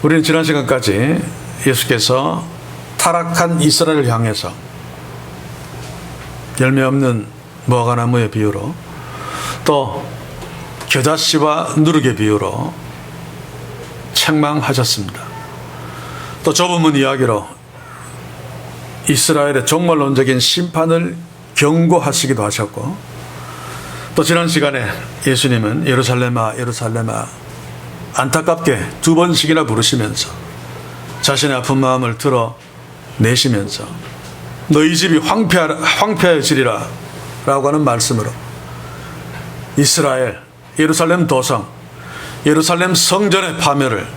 우리는 지난 시간까지 예수께서 타락한 이스라엘을 향해서 열매 없는 무화과나무의 비유로, 또 겨자씨와 누룩의 비유로 책망하셨습니다. 또 좁은 이야기로 이스라엘의 종말론적인 심판을 경고하시기도 하셨고, 또 지난 시간에 예수님은 예루살렘아 예루살렘아 안타깝게 2번씩이나 부르시면서 자신의 아픈 마음을 드러내시면서 너희 집이 황폐하여지리라 라고 하는 말씀으로 이스라엘, 예루살렘 도성, 예루살렘 성전의 파멸을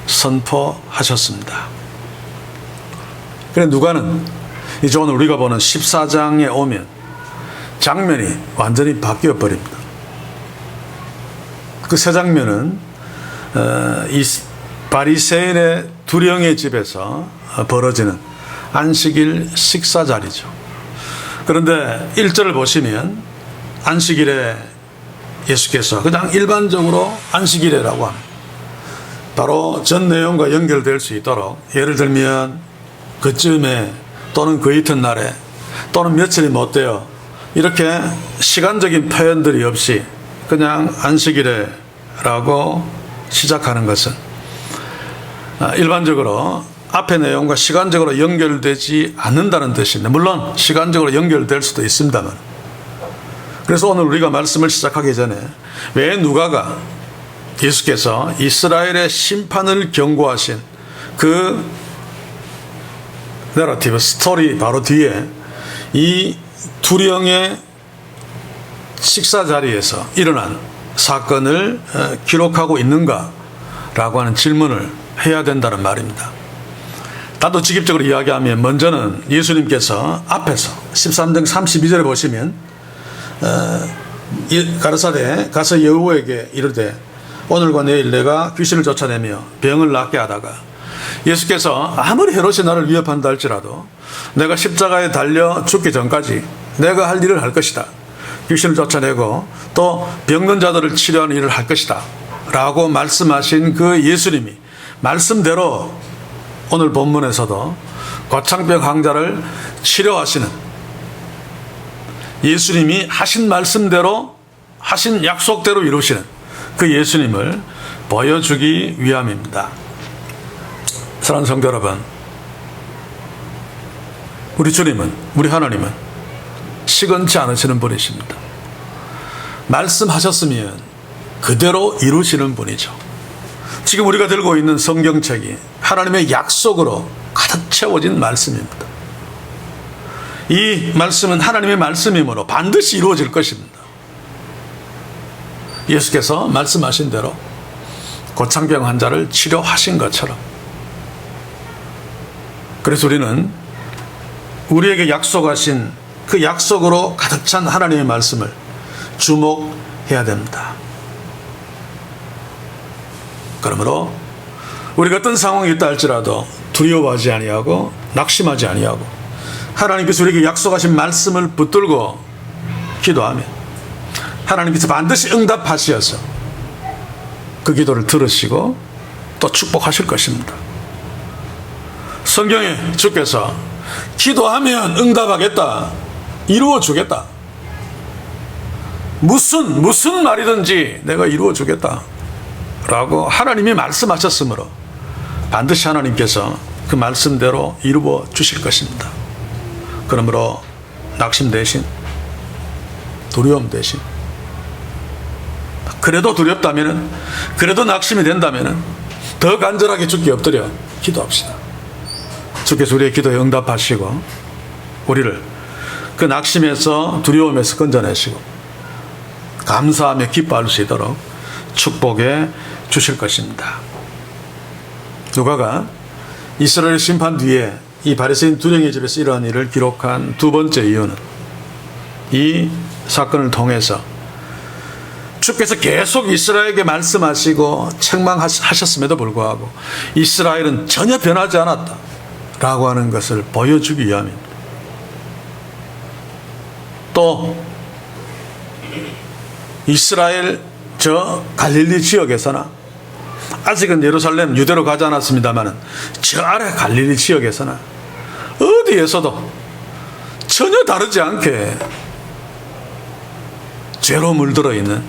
선포하셨습니다. 그런데 누가는 이제 오늘 우리가 보는 14장에 오면 장면이 완전히 바뀌어 버립니다. 그 세 장면은 이 바리새인의 두령의 집에서 벌어지는 안식일 식사 자리죠. 그런데 1절을 보시면 안식일에 예수께서 그냥 일반적으로 안식일이라고 합니다. 바로 전 내용과 연결될 수 있도록, 예를 들면 그쯤에 또는 그 이튿날에 또는 며칠이 못 돼요, 이렇게 시간적인 표현들이 없이 그냥 안식일에라고 시작하는 것은 일반적으로 앞의 내용과 시간적으로 연결되지 않는다는 뜻입니다. 물론 시간적으로 연결될 수도 있습니다만, 그래서 오늘 우리가 말씀을 시작하기 전에 왜 누가가 예수께서 이스라엘의 심판을 경고하신 그 내러티브 스토리 바로 뒤에 이 두령의 식사 자리에서 일어난 사건을 기록하고 있는가라고 하는 질문을 해야 된다는 말입니다. 다도직입적으로 이야기하면 먼저는 예수님께서 앞에서 13장 32절에 보시면 가르사대 가서 여우에게 이르되 오늘과 내일 내가 귀신을 쫓아내며 병을 낫게 하다가, 예수께서 아무리 헤롯이 나를 위협한다 할지라도 내가 십자가에 달려 죽기 전까지 내가 할 일을 할 것이다, 귀신을 쫓아내고 또 병든 자들을 치료하는 일을 할 것이다 라고 말씀하신 그 예수님이 말씀대로 오늘 본문에서도 거창병 환자를 치료하시는, 예수님이 하신 말씀대로 하신 약속대로 이루시는 그 예수님을 보여주기 위함입니다. 사랑하는 성도 여러분, 우리 주님은, 우리 하나님은 시건치 않으시는 분이십니다. 말씀하셨으면 그대로 이루시는 분이죠. 지금 우리가 들고 있는 성경책이 하나님의 약속으로 가득 채워진 말씀입니다. 이 말씀은 하나님의 말씀이므로 반드시 이루어질 것입니다. 예수께서 말씀하신 대로 고창병 환자를 치료하신 것처럼, 그래서 우리는 우리에게 약속하신 그 약속으로 가득 찬 하나님의 말씀을 주목해야 됩니다. 그러므로 우리가 어떤 상황이 있다 할지라도 두려워하지 아니하고 낙심하지 아니하고 하나님께서 우리에게 약속하신 말씀을 붙들고 기도하면 하나님께서 반드시 응답하시어서 그 기도를 들으시고 또 축복하실 것입니다. 성경에 주께서 기도하면 응답하겠다, 이루어 주겠다, 무슨 말이든지 내가 이루어 주겠다 라고 하나님이 말씀하셨으므로 반드시 하나님께서 그 말씀대로 이루어 주실 것입니다. 그러므로 낙심 대신, 두려움 대신, 그래도 두렵다면, 그래도 낙심이 된다면 더 간절하게 주께 엎드려 기도합시다. 주께서 우리의 기도에 응답하시고 우리를 그 낙심에서, 두려움에서 건져내시고 감사하며 기뻐할 수 있도록 축복해 주실 것입니다. 누가가 이스라엘 심판 뒤에 이 바리새인 두령의 집에서 이러한 일을 기록한 두 번째 이유는 이 사건을 통해서 주께서 계속 이스라엘에게 말씀하시고 책망하셨음에도 불구하고 이스라엘은 전혀 변하지 않았다 라고 하는 것을 보여주기 위함입니다. 또 이스라엘 저 갈릴리 지역에서나 아직은 예루살렘 유대로 가지 않았습니다만 저 아래 갈릴리 지역에서나 어디에서도 전혀 다르지 않게 죄로 물들어 있는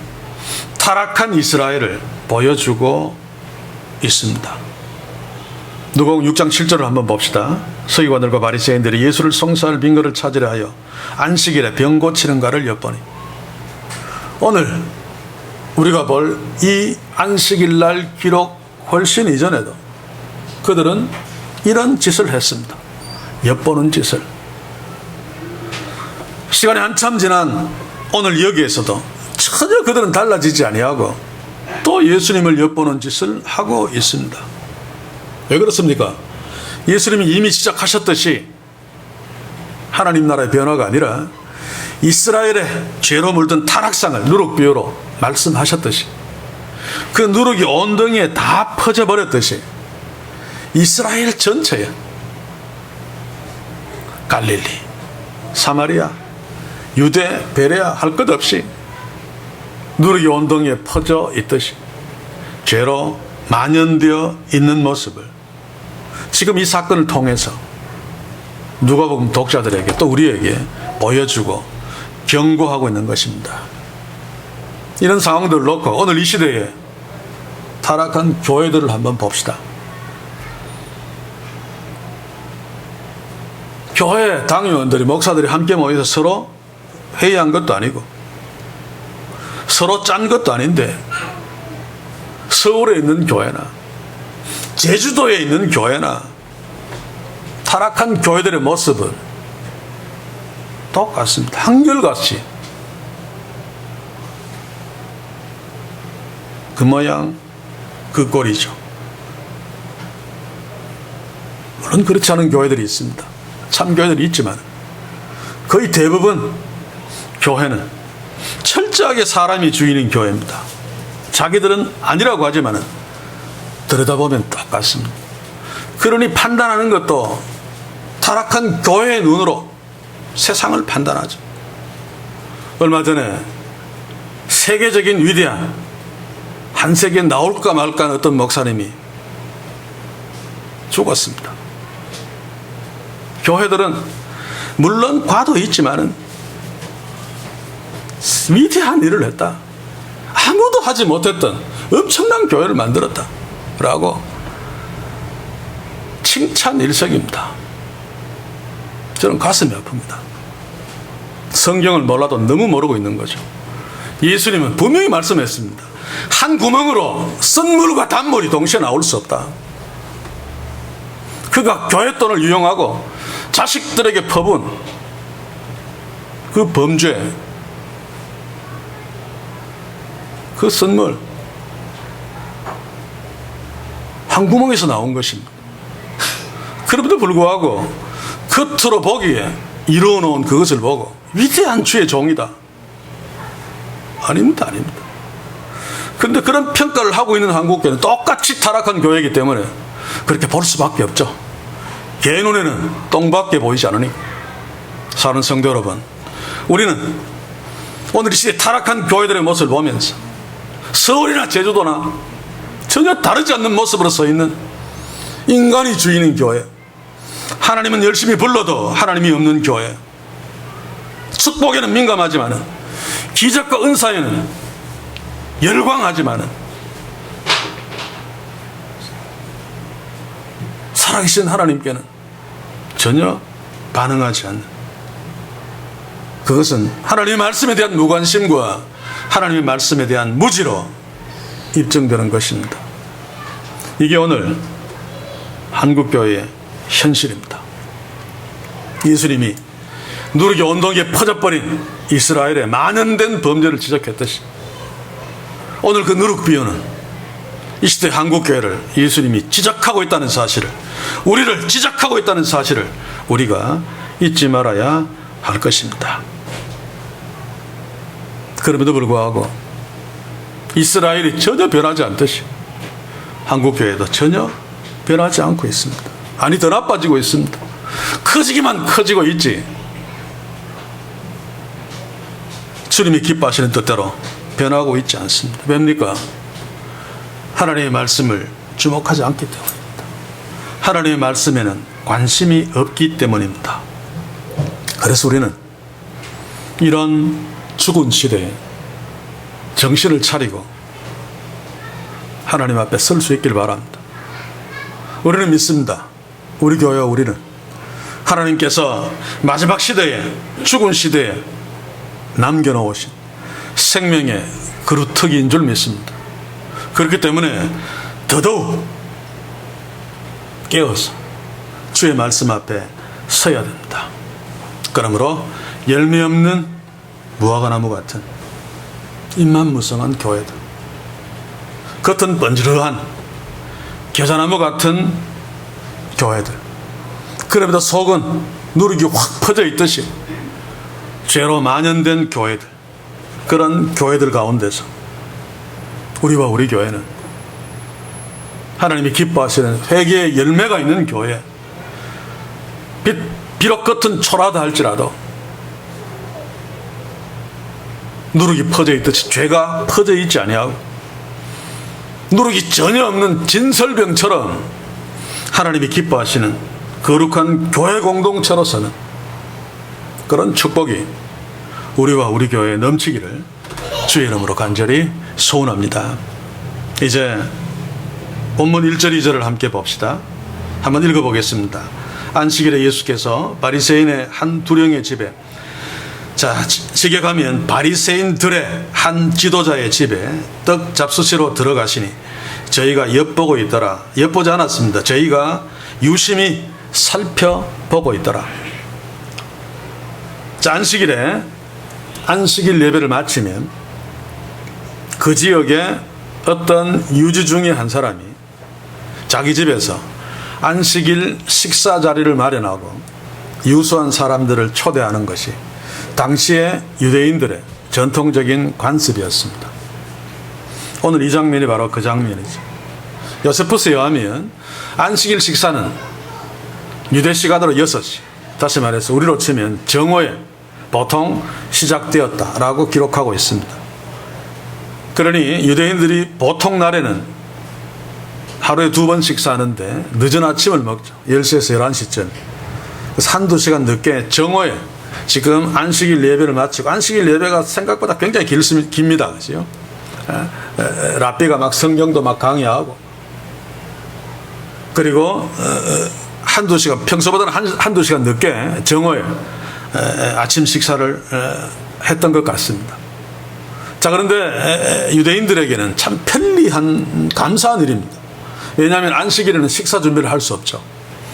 타락한 이스라엘을 보여주고 있습니다. 누가복음 6장 7절을 한번 봅시다. 서기관들과 바리새인들이 예수를 송사할 빈거를 찾으려 하여 안식일에 병 고치는가를 엿보니. 오늘 우리가 볼 이 안식일날 기록 훨씬 이전에도 그들은 이런 짓을 했습니다. 엿보는 짓을. 시간이 한참 지난 오늘 여기에서도 전혀 그들은 달라지지 아니하고 또 예수님을 엿보는 짓을 하고 있습니다. 왜 그렇습니까? 예수님이 이미 시작하셨듯이 하나님 나라의 변화가 아니라 이스라엘의 죄로 물든 타락상을 누룩비유로 말씀하셨듯이 그 누룩이 온덩이에 다 퍼져버렸듯이 이스라엘 전체에 갈릴리, 사마리아, 유대, 베레아 할 것 없이 누룩이 온덩이에 퍼져 있듯이 죄로 만연되어 있는 모습을 지금 이 사건을 통해서 누가복음 독자들에게 또 우리에게 보여주고 경고하고 있는 것입니다. 이런 상황들을 놓고 오늘 이 시대에 타락한 교회들을 한번 봅시다. 교회 당회원들이 목사들이 함께 모여서 서로 회의한 것도 아니고 서로 짠 것도 아닌데 서울에 있는 교회나 제주도에 있는 교회나 타락한 교회들의 모습은 똑같습니다. 한결같이 그 모양 그 꼴이죠. 물론 그렇지 않은 교회들이 있습니다. 참 교회들이 있지만 거의 대부분 교회는 철저하게 사람이 주인인 교회입니다. 자기들은 아니라고 하지만 들여다보면 똑같습니다. 그러니 판단하는 것도 타락한 교회의 눈으로 세상을 판단하죠. 얼마 전에 세계적인 위대한 한 세계에 나올까 말까 하는 어떤 목사님이 죽었습니다. 교회들은 물론 과도 있지만은 위대한 일을 했다. 아무도 하지 못했던 엄청난 교회를 만들었다. 라고 칭찬 일색입니다. 저는 가슴이 아픕니다. 성경을 몰라도 너무 모르고 있는 거죠. 예수님은 분명히 말씀했습니다. 한 구멍으로 쓴물과 단물이 동시에 나올 수 없다. 그가 교회 돈을 이용하고 자식들에게 퍼본 그 범죄, 그 쓴물 한 구멍에서 나온 것입니다. 그럼에도 불구하고 겉으로 보기에 이루어놓은 그것을 보고 위대한 주의 종이다. 아닙니다. 아닙니다. 그런데 그런 평가를 하고 있는 한국교회는 똑같이 타락한 교회이기 때문에 그렇게 볼 수밖에 없죠. 개 눈에는 똥밖에 보이지 않으니. 사는 성도 여러분, 우리는 오늘 이 시대 타락한 교회들의 모습을 보면서 서울이나 제주도나 전혀 다르지 않는 모습으로 서 있는 인간이 주인인 교회, 하나님은 열심히 불러도 하나님이 없는 교회, 축복에는 민감하지만 기적과 은사에는 열광하지만 살아계신 하나님께는 전혀 반응하지 않는, 그것은 하나님의 말씀에 대한 무관심과 하나님의 말씀에 대한 무지로 입증되는 것입니다. 이게 오늘 한국교회의 현실입니다. 예수님이 누룩이 온동이에 퍼져버린 이스라엘의 만연된 범죄를 지적했듯이 오늘 그 누룩 비유는 이 시대 한국교회를 예수님이 지적하고 있다는 사실을, 우리를 지적하고 있다는 사실을 우리가 잊지 말아야 할 것입니다. 그럼에도 불구하고 이스라엘이 전혀 변하지 않듯이 한국교회도 전혀 변하지 않고 있습니다. 아니, 더 나빠지고 있습니다. 커지기만 커지고 있지 주님이 기뻐하시는 뜻대로 변하고 있지 않습니다. 왜입니까? 하나님의 말씀을 주목하지 않기 때문입니다. 하나님의 말씀에는 관심이 없기 때문입니다. 그래서 우리는 이런 죽은 시대에 정신을 차리고 하나님 앞에 설 수 있길 바랍니다. 우리는 믿습니다. 우리 교회와 우리는 하나님께서 마지막 시대에, 죽은 시대에 남겨놓으신 생명의 그루터기인 줄 믿습니다. 그렇기 때문에 더더욱 깨어서 주의 말씀 앞에 서야 됩니다. 그러므로 열매 없는 무화과나무 같은 잎만 무성한 교회들, 겉은 번지르한 겨자나무 같은 교회들, 그러면서 속은 누룩이 확 퍼져 있듯이 죄로 만연된 교회들, 그런 교회들 가운데서 우리와 우리 교회는 하나님이 기뻐하시는 회개의 열매가 있는 교회, 비록 겉은 초라하다 할지라도 누룩이 퍼져 있듯이 죄가 퍼져 있지 아니하고 누룩이 전혀 없는 진설병처럼 하나님이 기뻐하시는 거룩한 교회 공동체로서는 그런 축복이 우리와 우리 교회에 넘치기를 주의 이름으로 간절히 소원합니다. 이제 본문 1절 2절을 함께 봅시다. 한번 읽어보겠습니다. 안식일에 예수께서 바리새인의 한 두령의 집에, 자, 직역하면 바리새인들의 한 지도자의 집에 떡 잡수시러 들어가시니 저희가 엿보고 있더라. 엿보지 않았습니다. 저희가 유심히 살펴보고 있더라. 자, 안식일 예배를 마치면 그 지역에 어떤 유지 중에 한 사람이 자기 집에서 안식일 식사 자리를 마련하고 유수한 사람들을 초대하는 것이 당시의 유대인들의 전통적인 관습이었습니다. 오늘 이 장면이 바로 그 장면이죠. 요세푸스에 의하면 안식일 식사는 유대 시간으로 6시, 다시 말해서 우리로 치면 정오에 보통 시작되었다라고 기록하고 있습니다. 그러니 유대인들이 보통 날에는 하루에 2번 식사하는데 늦은 아침을 먹죠. 10시에서 11시쯤. 그래서 한두 시간 늦게 정오에 지금 안식일 예배를 마치고, 안식일 예배가 생각보다 굉장히 깁니다. 그죠? 랍비가 막 성경도 막 강의하고, 그리고 한두 시간, 평소보다는 한두 시간 늦게 정오에 아침 식사를 했던 것 같습니다. 자, 그런데 유대인들에게는 참 편리한, 감사한 일입니다. 왜냐하면 안식일에는 식사 준비를 할 수 없죠.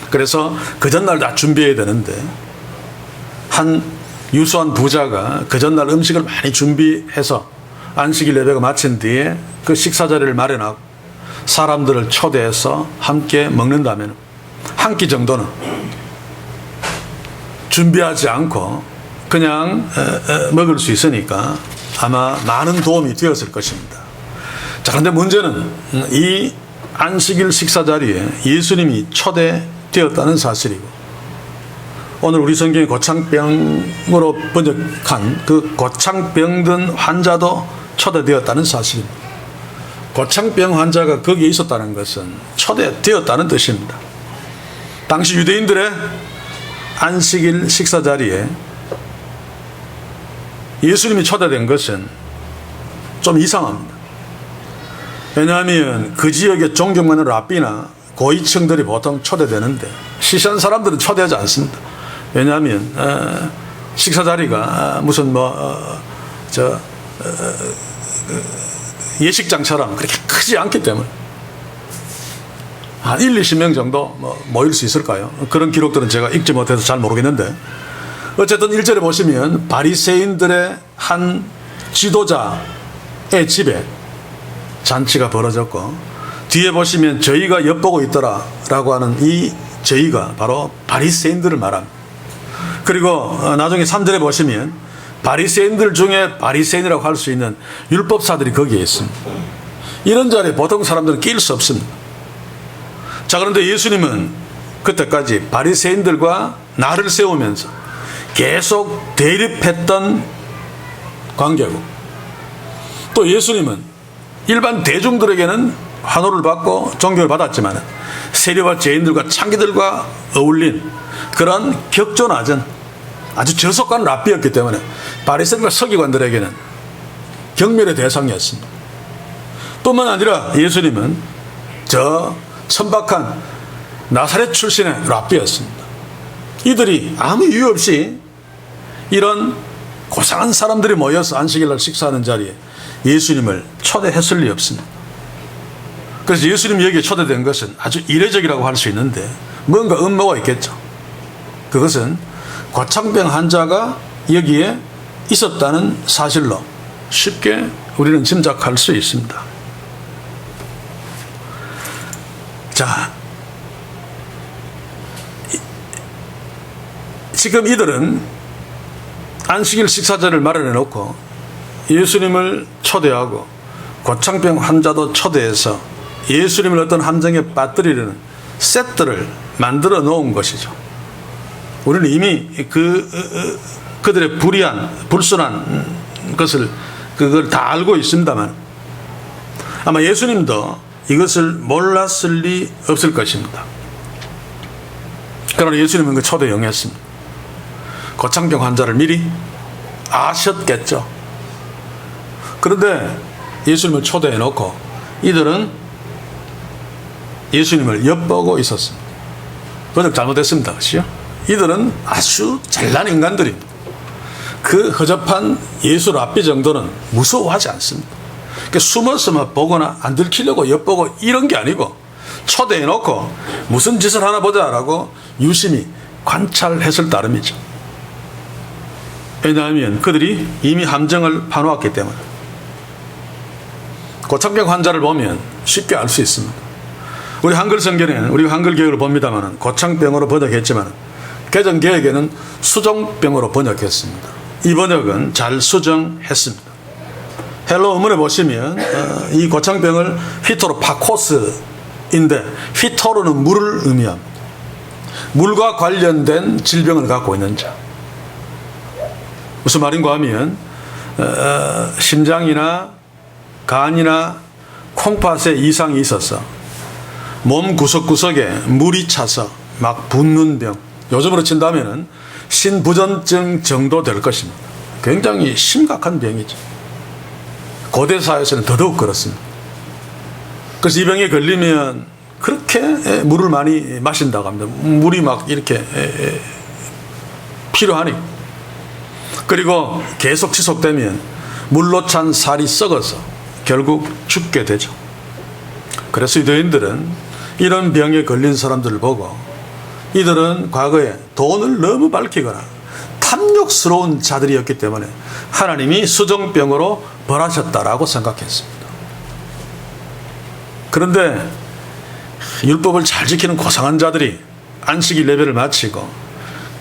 그래서 그 전날 다 준비해야 되는데, 한 유수한 부자가 그 전날 음식을 많이 준비해서 안식일 예배가 마친 뒤에 그 식사 자리를 마련하고 사람들을 초대해서 함께 먹는다면 한 끼 정도는 준비하지 않고 그냥 먹을 수 있으니까 아마 많은 도움이 되었을 것입니다. 자, 그런데 문제는 이 안식일 식사 자리에 예수님이 초대되었다는 사실이고, 오늘 우리 성경에 고창병으로 번역한 그 고창병든 환자도 초대되었다는 사실입니다. 고창병 환자가 거기에 있었다는 것은 초대되었다는 뜻입니다. 당시 유대인들의 안식일 식사 자리에 예수님이 초대된 것은 좀 이상합니다. 왜냐하면 그 지역에 존경 많은 랍비나 고위층들이 보통 초대되는데 시시한 사람들은 초대하지 않습니다. 왜냐하면 식사 자리가 무슨 예식장처럼 그렇게 크지 않기 때문에 한 20명 정도 모일 수 있을까요? 그런 기록들은 제가 읽지 못해서 잘 모르겠는데, 어쨌든 1절에 보시면 바리새인들의 한 지도자의 집에 잔치가 벌어졌고, 뒤에 보시면 저희가 엿보고 있더라 라고 하는 이 저희가 바로 바리새인들을 말합니다. 그리고 나중에 3절에 보시면 바리새인들 중에 바리새인이라고 할 수 있는 율법사들이 거기에 있습니다. 이런 자리에 보통 사람들은 끼일 수 없습니다. 자, 그런데 예수님은 그때까지 바리새인들과 나를 세우면서 계속 대립했던 관계고, 또 예수님은 일반 대중들에게는 환호를 받고 존경을 받았지만 세리와 죄인들과 창기들과 어울린 그런 격조낮은 아주 저속한 랍비였기 때문에 바리새인과 서기관들에게는 경멸의 대상이었습니다. 뿐만 아니라 예수님은 저 천박한 나사렛 출신의 랍비였습니다. 이들이 아무 이유 없이 이런 고상한 사람들이 모여서 안식일날 식사하는 자리에 예수님을 초대했을 리 없습니다. 그래서 예수님이 여기에 초대된 것은 아주 이례적이라고 할 수 있는데 뭔가 음모가 있겠죠. 그것은 과창병 환자가 여기에 있었다는 사실로 쉽게 우리는 짐작할 수 있습니다. 자, 지금 이들은 안식일 식사자를 마련해 놓고 예수님을 초대하고 고창병 환자도 초대해서 예수님을 어떤 함정에 빠뜨리려는 셋들을 만들어 놓은 것이죠. 우리는 이미 그들의 불순한 것을 그걸 다 알고 있습니다만 아마 예수님도 이것을 몰랐을 리 없을 것입니다. 그러나 예수님은 그 초대에 응했습니다. 고창병 환자를 미리 아셨겠죠. 그런데 예수님을 초대해 놓고 이들은 예수님을 엿보고 있었습니다. 번역 잘못했습니다. 그렇죠? 이들은 아주 잘난 인간들입니다. 그 허접한 예수 랍비 정도는 무서워하지 않습니다. 그러니까 숨어서 보거나 안 들키려고 엿보고 이런 게 아니고 초대해 놓고 무슨 짓을 하나 보자라고 유심히 관찰했을 따름이죠. 왜냐하면 그들이 이미 함정을 파놓았기 때문에. 고창병 환자를 보면 쉽게 알 수 있습니다. 우리 한글 성경에는 우리 한글 개혁을 봅니다만 고창병으로 번역했지만 개정 개혁에는 수종병으로 번역했습니다. 이 번역은 잘 수정했습니다. 헬로 원문에 보시면 이 고창병을 휘토로 파코스인데 휘토로는 물을 의미합니다. 물과 관련된 질병을 갖고 있는 자. 무슨 말인가 하면 심장이나 간이나 콩팥에 이상이 있어서 몸 구석구석에 물이 차서 막 붓는 병, 요즘으로 친다면 신부전증 정도 될 것입니다. 굉장히 심각한 병이죠. 고대 사회에서는 더더욱 그렇습니다. 그래서 이 병에 걸리면 그렇게 물을 많이 마신다고 합니다. 물이 막 이렇게 필요하니. 그리고 계속 지속되면 물로 찬 살이 썩어서 결국 죽게 되죠. 그래서 유대인들은 이런 병에 걸린 사람들을 보고 이들은 과거에 돈을 너무 밝히거나 탐욕스러운 자들이었기 때문에 하나님이 수종병으로 벌하셨다라고 생각했습니다. 그런데 율법을 잘 지키는 고상한 자들이 안식일 예배를 마치고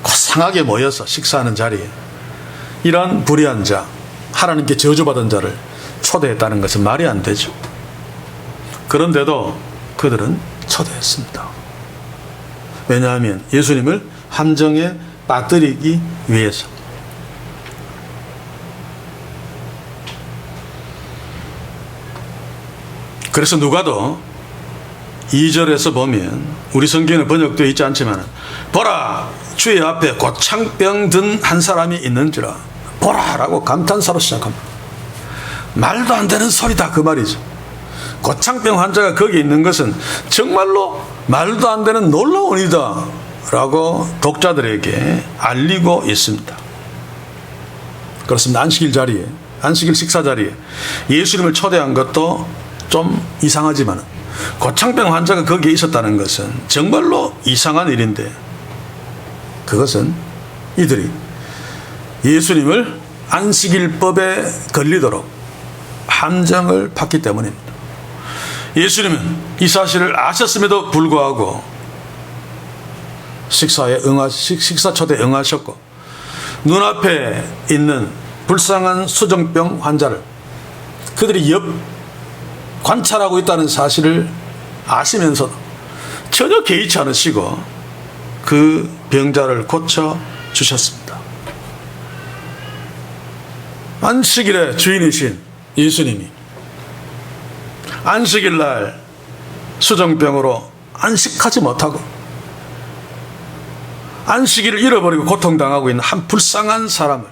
고상하게 모여서 식사하는 자리에 이런 불의한 자, 하나님께 저주받은 자를 초대했다는 것은 말이 안 되죠. 그런데도 그들은 초대했습니다. 왜냐하면 예수님을 함정에 빠뜨리기 위해서. 그래서 누가도 2절에서 보면 우리 성경에 번역되어 있지 않지만 보라 주의 앞에 고창병 든 한 사람이 있는지라 보라라고 감탄사로 시작합니다. 말도 안 되는 소리다 그 말이죠. 고창병 환자가 거기 있는 것은 정말로 말도 안 되는 놀라운 일이다 라고 독자들에게 알리고 있습니다. 그렇습니다. 안식일 식사 자리에 예수님을 초대한 것도 좀 이상하지만 고창병 환자가 거기에 있었다는 것은 정말로 이상한 일인데 그것은 이들이 예수님을 안식일법에 걸리도록 함정을 팠기 때문입니다. 예수님은 이 사실을 아셨음에도 불구하고 식사 초대에 응하셨고 눈앞에 있는 불쌍한 수종병 환자를 그들이 관찰하고 있다는 사실을 아시면서도 전혀 개의치 않으시고 그 병자를 고쳐주셨습니다. 안식일의 주인이신 예수님이 안식일날 수정병으로 안식하지 못하고 안식일을 잃어버리고 고통당하고 있는 한 불쌍한 사람을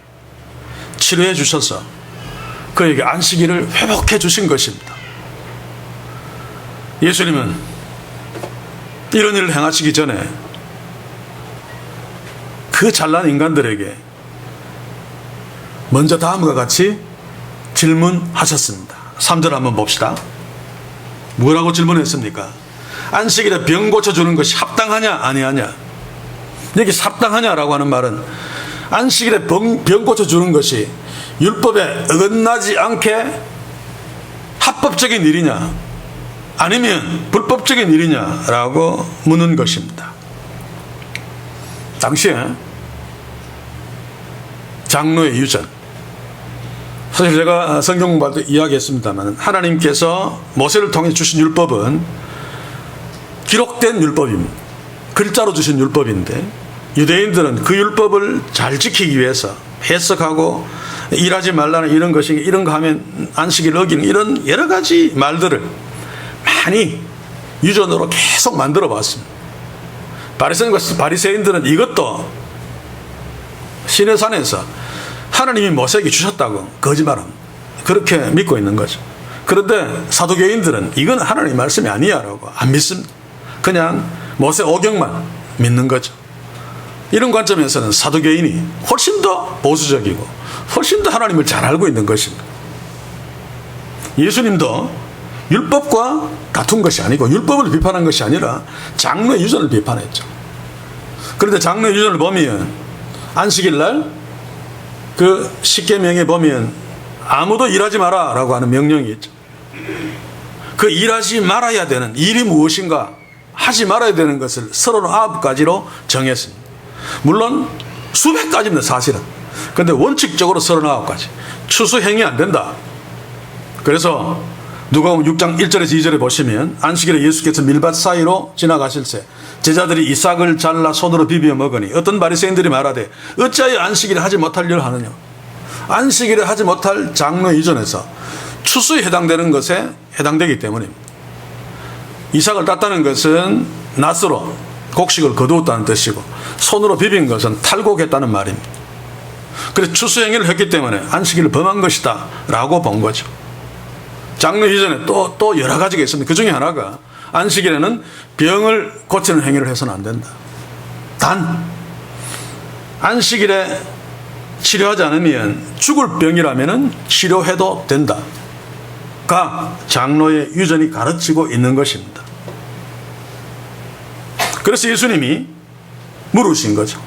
치료해 주셔서 그에게 안식일을 회복해 주신 것입니다. 예수님은 이런 일을 행하시기 전에 그 잘난 인간들에게 먼저 다음과 같이 질문하셨습니다. 3절 한번 봅시다. 뭐라고 질문했습니까? 안식일에 병 고쳐주는 것이 합당하냐 아니하냐. 여기 합당하냐라고 하는 말은 안식일에 병 고쳐주는 것이 율법에 어긋나지 않게 합법적인 일이냐 아니면 불법적인 일이냐라고 묻는 것입니다. 당시에 장로의 유전, 사실 제가 성경 공부할 때 이야기했습니다만 하나님께서 모세를 통해 주신 율법은 기록된 율법입니다. 글자로 주신 율법인데 유대인들은 그 율법을 잘 지키기 위해서 해석하고 일하지 말라는 이런 것이 이런 거 하면 안식일 어기는 이런 여러 가지 말들을 많이 유전으로 계속 만들어 봤습니다. 바리새인들은 이것도 시내산에서 하나님이 모세에게 주셨다고 거짓말합니다. 그렇게 믿고 있는 거죠. 그런데 사두개인들은 이건 하나님의 말씀이 아니야라고 안 믿습니다. 그냥 모세 오경만 믿는 거죠. 이런 관점에서는 사두개인이 훨씬 더 보수적이고 훨씬 더 하나님을 잘 알고 있는 것입니다. 예수님도 율법과 다툰 것이 아니고 율법을 비판한 것이 아니라 장로의 유전을 비판했죠. 그런데 장로의 유전을 보면 안식일 날 그 십계명에 보면 아무도 일하지 마라 라고 하는 명령이 있죠. 그 일하지 말아야 되는 일이 무엇인가 하지 말아야 되는 것을 39가지로 정했습니다. 물론 수백 가지입니다 사실은. 그런데 원칙적으로 39가지. 추수행위 안 된다. 그래서 누가복음 6장 1절에서 2절에 보시면 안식일에 예수께서 밀밭 사이로 지나가실새 제자들이 이삭을 잘라 손으로 비벼 먹으니 어떤 바리새인들이 말하되 어찌하여 안식일에 하지 못할 일을 하느냐. 안식일에 하지 못할 장로 이전에서 추수에 해당되는 것에 해당되기 때문입니다. 이삭을 땄다는 것은 낫으로 곡식을 거두었다는 뜻이고 손으로 비빈 것은 탈곡했다는 말입니다. 그래서 추수행위를 했기 때문에 안식일을 범한 것이다 라고 본 거죠. 장로 이전에 또 여러 가지가 있습니다. 그 중에 하나가 안식일에는 병을 고치는 행위를 해서는 안 된다. 단 안식일에 치료하지 않으면 죽을 병이라면 치료해도 된다가 장로의 유전이 가르치고 있는 것입니다. 그래서 예수님이 물으신 거죠.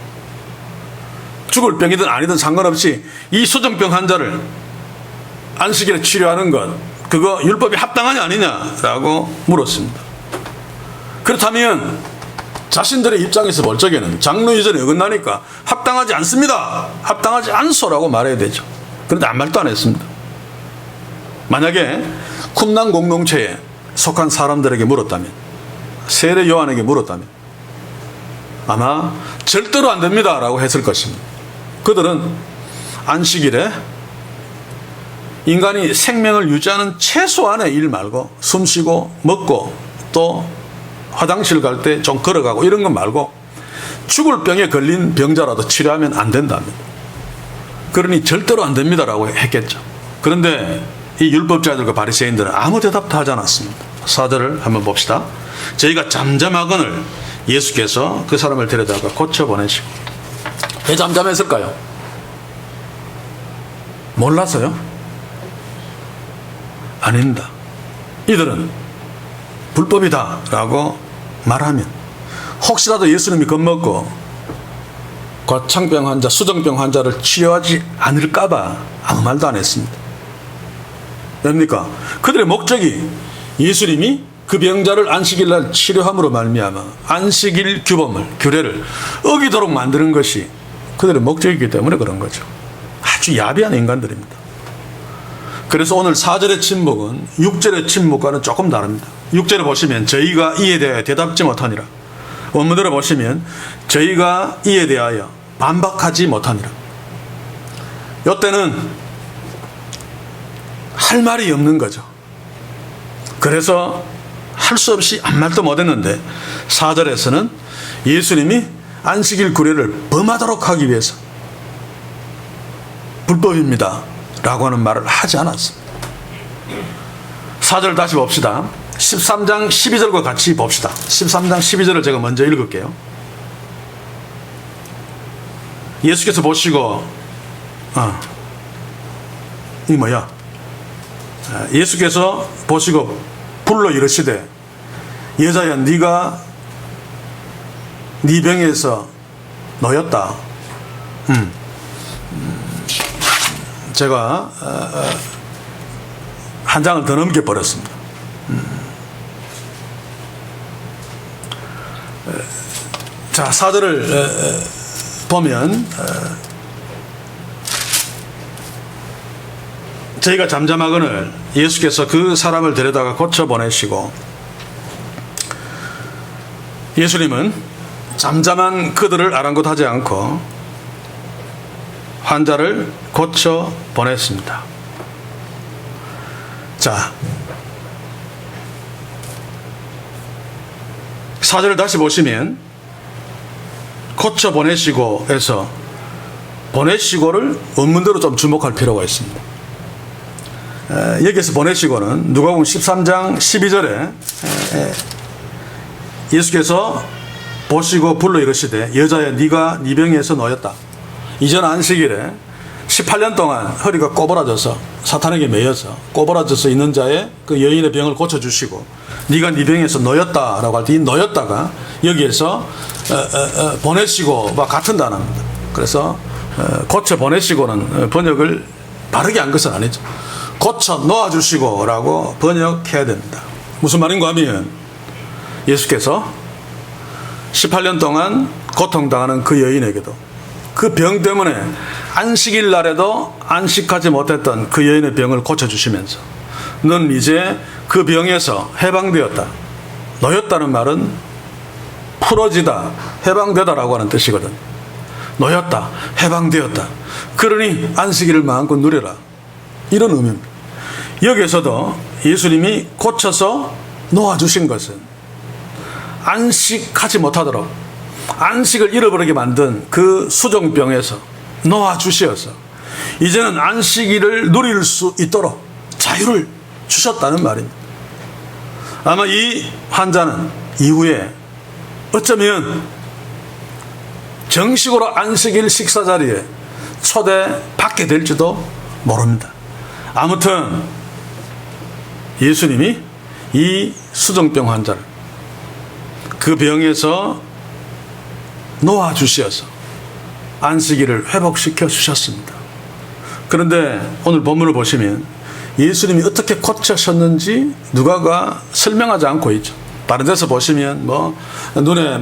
죽을 병이든 아니든 상관없이 이 수정병 환자를 안식일에 치료하는 것 그거 율법이 합당하냐 아니냐라고 물었습니다. 그렇다면 자신들의 입장에서 볼 적에는 장로 이전에 어긋나니까 합당하지 않습니다. 합당하지 않소라고 말해야 되죠. 그런데 아무 말도 안 했습니다. 만약에 쿰난 공동체에 속한 사람들에게 물었다면 세례 요한에게 물었다면 아마 절대로 안 됩니다 라고 했을 것입니다. 그들은 안식일에 인간이 생명을 유지하는 최소한의 일 말고 숨쉬고 먹고 또 화장실 갈 때 좀 걸어가고 이런 것 말고 죽을 병에 걸린 병자라도 치료하면 안 된답니다. 그러니 절대로 안 됩니다라고 했겠죠. 그런데 이 율법자들과 바리새인들은 아무 대답도 하지 않았습니다. 4절을 한번 봅시다. 저희가 잠잠하거늘 예수께서 그 사람을 데려다가 고쳐보내시고. 왜 잠잠했을까요? 몰라서요? 아닙니다. 이들은 불법이다 라고 말하면 혹시라도 예수님이 겁먹고 과창병 환자, 수정병 환자를 치료하지 않을까봐 아무 말도 안 했습니다. 됩니까? 그들의 목적이 예수님이 그 병자를 안식일 날 치료함으로 말미암아 안식일 규례를 어기도록 만드는 것이 그들의 목적이기 때문에 그런 거죠. 아주 야비한 인간들입니다. 그래서 오늘 4절의 침묵은 6절의 침묵과는 조금 다릅니다. 6절에 보시면 저희가 이에 대하여 대답지 못하니라. 원문대로 보시면 저희가 이에 대하여 반박하지 못하니라. 이때는 할 말이 없는 거죠. 그래서 할 수 없이 아무 말도 못했는데 4절에서는 예수님이 안식일 구례를 범하도록 하기 위해서 불법입니다 라고 하는 말을 하지 않았습니다. 4절 다시 봅시다. 13장 12절과 같이 봅시다. 13장 12절을 제가 먼저 읽을게요. 예수께서 보시고 이 뭐야? 예수께서 보시고 불러 이르시되 여자야 네가 네 병에서 놓였다. 제가 한 장을 더 넘겨 버렸습니다. 자, 4절을 보면 저희가 잠잠하거늘 예수께서 그 사람을 데려다가 고쳐 보내시고 예수님은 잠잠한 그들을 아랑곳하지 않고 환자를 고쳐 보냈습니다. 자, 4절을 다시 보시면 고쳐 보내시고 해서 보내시고를 원문대로 좀 주목할 필요가 있습니다. 여기서 보내시고는 누가복음 13장 12절에 예수께서 보시고 불러 이르시되 여자야 네가 네 병에서 놓였다. 이전 안식일에 18년 동안 허리가 꼬부라져서 사탄에게 매여서 꼬부라져서 있는 자의 그 여인의 병을 고쳐주시고 네가 네 병에서 놓였다라고 할 때 이 놓였다가 여기에서 보내시고와 같은 단어입니다. 그래서 고쳐 보내시고는 번역을 바르게 한 것은 아니죠. 고쳐 놓아주시고 라고 번역해야 됩니다. 무슨 말인가 하면 예수께서 18년 동안 고통당하는 그 여인에게도 그 병 때문에 안식일 날에도 안식하지 못했던 그 여인의 병을 고쳐주시면서 넌 이제 그 병에서 해방되었다. 놓였다는 말은 풀어지다, 해방되다라고 하는 뜻이거든. 놓였다, 해방되었다. 그러니 안식일을 마음껏 누려라. 이런 의미입니다. 여기에서도 예수님이 고쳐서 놓아주신 것은 안식하지 못하도록 안식을 잃어버리게 만든 그 수종병에서 놓아주시어서 이제는 안식일을 누릴 수 있도록 자유를 주셨다는 말입니다. 아마 이 환자는 이후에 어쩌면 정식으로 안식일 식사 자리에 초대받게 될지도 모릅니다. 아무튼 예수님이 이 수종병 환자를 그 병에서 놓아주셔서 안식일을 회복시켜 주셨습니다. 그런데 오늘 본문을 보시면 예수님이 어떻게 고쳐셨는지 누가가 설명하지 않고 있죠. 다른 데서 보시면 눈에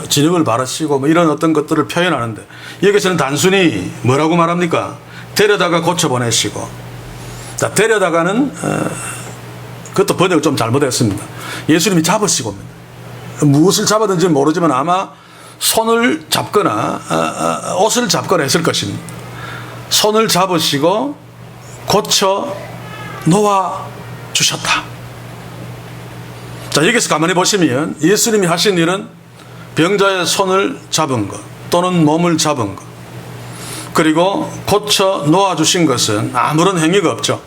진흙을 바르시고 이런 어떤 것들을 표현하는데 여기서는 단순히 뭐라고 말합니까? 데려다가 고쳐 보내시고. 자, 데려다가는 그것도 번역을 좀 잘못했습니다. 예수님이 잡으시고 무엇을 잡았는지 모르지만 아마 손을 잡거나 옷을 잡거나 했을 것입니다. 손을 잡으시고 고쳐 놓아 주셨다. 자, 여기서 가만히 보시면 예수님이 하신 일은 병자의 손을 잡은 것 또는 몸을 잡은 것 그리고 고쳐 놓아 주신 것은 아무런 행위가 없죠.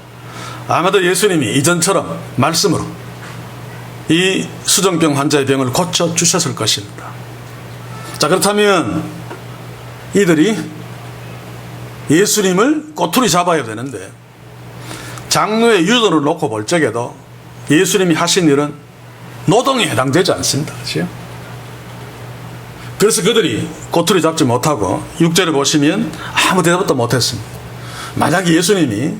아마도 예수님이 이전처럼 말씀으로 이 수정병 환자의 병을 고쳐 주셨을 것입니다. 자, 그렇다면 이들이 예수님을 꼬투리 잡아야 되는데 장로의 유도를 놓고 볼 적에도 예수님이 하신 일은 노동에 해당되지 않습니다. 그렇죠? 그래서 그들이 꼬투리 잡지 못하고 6절을 보시면 아무 대답도 못했습니다. 만약에 예수님이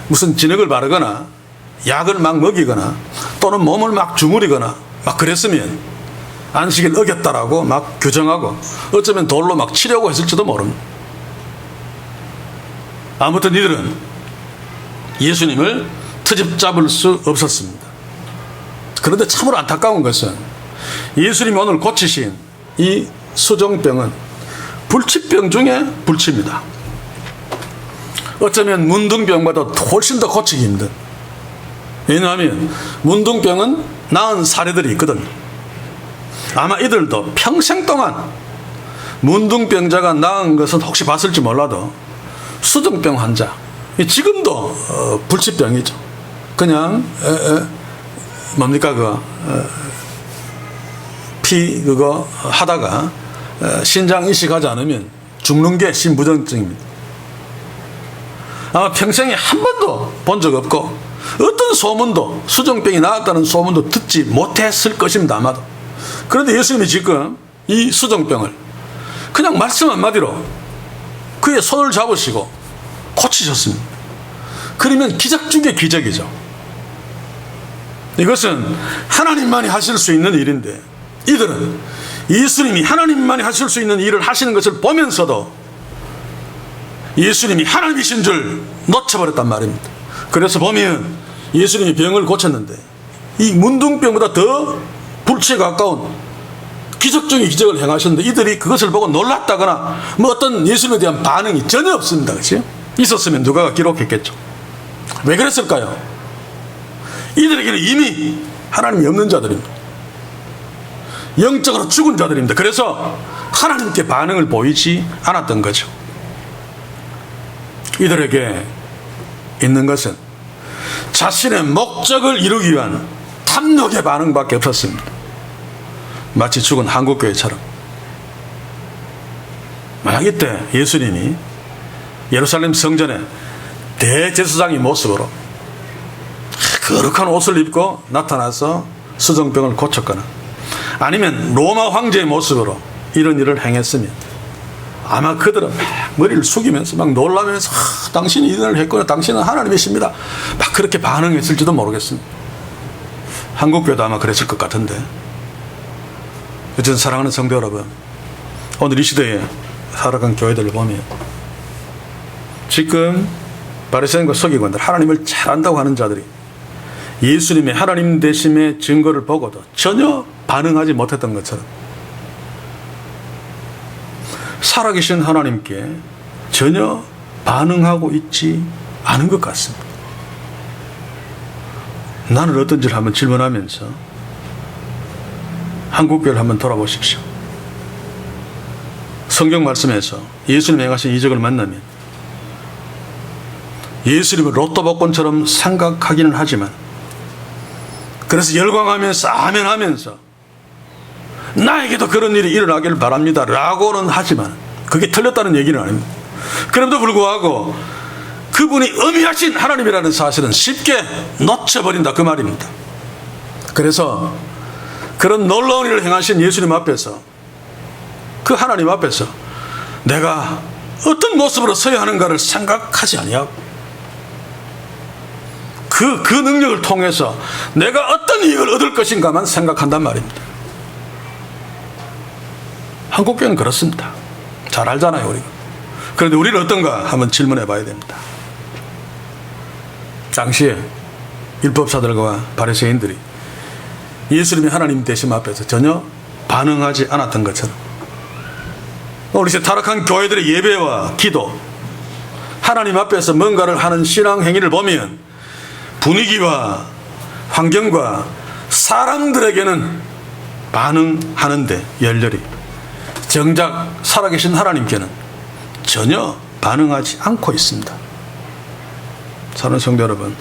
무슨 진흙을 바르거나 약을 막 먹이거나 또는 몸을 막 주무리거나 막 그랬으면 안식일 어겼다라고 막 규정하고 어쩌면 돌로 막 치려고 했을지도 모릅니다. 아무튼 이들은 예수님을 트집 잡을 수 없었습니다. 그런데 참으로 안타까운 것은 예수님이 오늘 고치신 이 수종병은 불치병 중에 불치입니다. 어쩌면 문둥병보다 훨씬 더 고치기 힘든. 왜냐하면 문둥병은 낳은 사례들이 있거든. 아마 이들도 평생 동안 문둥병자가 낳은 것은 혹시 봤을지 몰라도 수정병 환자, 지금도 불치병이죠. 그냥 뭡니까 피 그거 하다가 신장 이식하지 않으면 죽는 게 심부전증입니다. 아마 평생에 한 번도 본 적 없고 어떤 소문도, 수정병이 나왔다는 소문도 듣지 못했을 것입니다, 아마도. 그런데 예수님이 지금 이 수정병을 그냥 말씀 한마디로 그의 손을 잡으시고 고치셨습니다. 그러면 기적 중의 기적이죠. 이것은 하나님만이 하실 수 있는 일인데, 이들은 예수님이 하나님만이 하실 수 있는 일을 하시는 것을 보면서도 예수님이 하나님이신 줄 놓쳐버렸단 말입니다. 그래서 보면 예수님이 병을 고쳤는데 이 문둥병보다 더 불치에 가까운 기적 중의 기적을 행하셨는데 이들이 그것을 보고 놀랐다거나 뭐 어떤 예수님에 대한 반응이 전혀 없습니다. 그렇죠? 있었으면 누가 기록했겠죠. 왜 그랬을까요? 이들에게는 이미 하나님이 없는 자들입니다. 영적으로 죽은 자들입니다. 그래서 하나님께 반응을 보이지 않았던 거죠. 이들에게 있는 것은 자신의 목적을 이루기 위한 탐욕의 반응밖에 없었습니다. 마치 죽은 한국교회처럼. 만약 이때 예수님이 예루살렘 성전에 대제사장의 모습으로 거룩한 옷을 입고 나타나서 수정병을 고쳤거나 아니면 로마 황제의 모습으로 이런 일을 행했으면 아마 그들은 막 머리를 숙이면서 막 놀라면서 당신이 이 일을 했구나, 당신은 하나님이십니다, 막 그렇게 반응했을지도 모르겠습니다. 한국교회도 아마 그랬을 것 같은데, 어쨌든 사랑하는 성도 여러분, 오늘 이 시대에 살아간 교회들을 보면 지금 바리새인과 서기관들, 하나님을 잘 안다고 하는 자들이 예수님의 하나님 되심의 증거를 보고도 전혀 반응하지 못했던 것처럼 살아계신 하나님께 전혀 반응하고 있지 않은 것 같습니다. 나는 어떤지를 한번 질문하면서 한국교회를 한번 돌아보십시오. 성경 말씀에서 예수님 행하신 이적을 만나면 예수님을 로또 복권처럼 생각하기는 하지만, 그래서 열광하면서 아멘하면서 나에게도 그런 일이 일어나기를 바랍니다 라고는 하지만 그게 틀렸다는 얘기는 아닙니다. 그럼에도 불구하고 그분이 엄히하신 하나님이라는 사실은 쉽게 놓쳐버린다, 그 말입니다. 그래서 그런 놀라운 일을 행하신 예수님 앞에서, 그 하나님 앞에서 내가 어떤 모습으로 서야 하는가를 생각하지 아니하고 그 능력을 통해서 내가 어떤 이익을 얻을 것인가만 생각한단 말입니다. 한국교회는 그렇습니다. 잘 알잖아요, 우리가. 그런데 우리는 어떤가 한번 질문해 봐야 됩니다. 당시에 율법사들과 바리새인들이 예수님이 하나님 되심 앞에서 전혀 반응하지 않았던 것처럼 우리 이제 타락한 교회들의 예배와 기도, 하나님 앞에서 뭔가를 하는 신앙 행위를 보면 분위기와 환경과 사람들에게는 반응하는데 열렬히, 정작 살아계신 하나님께는 전혀 반응하지 않고 있습니다. 사랑하는 성도 여러분,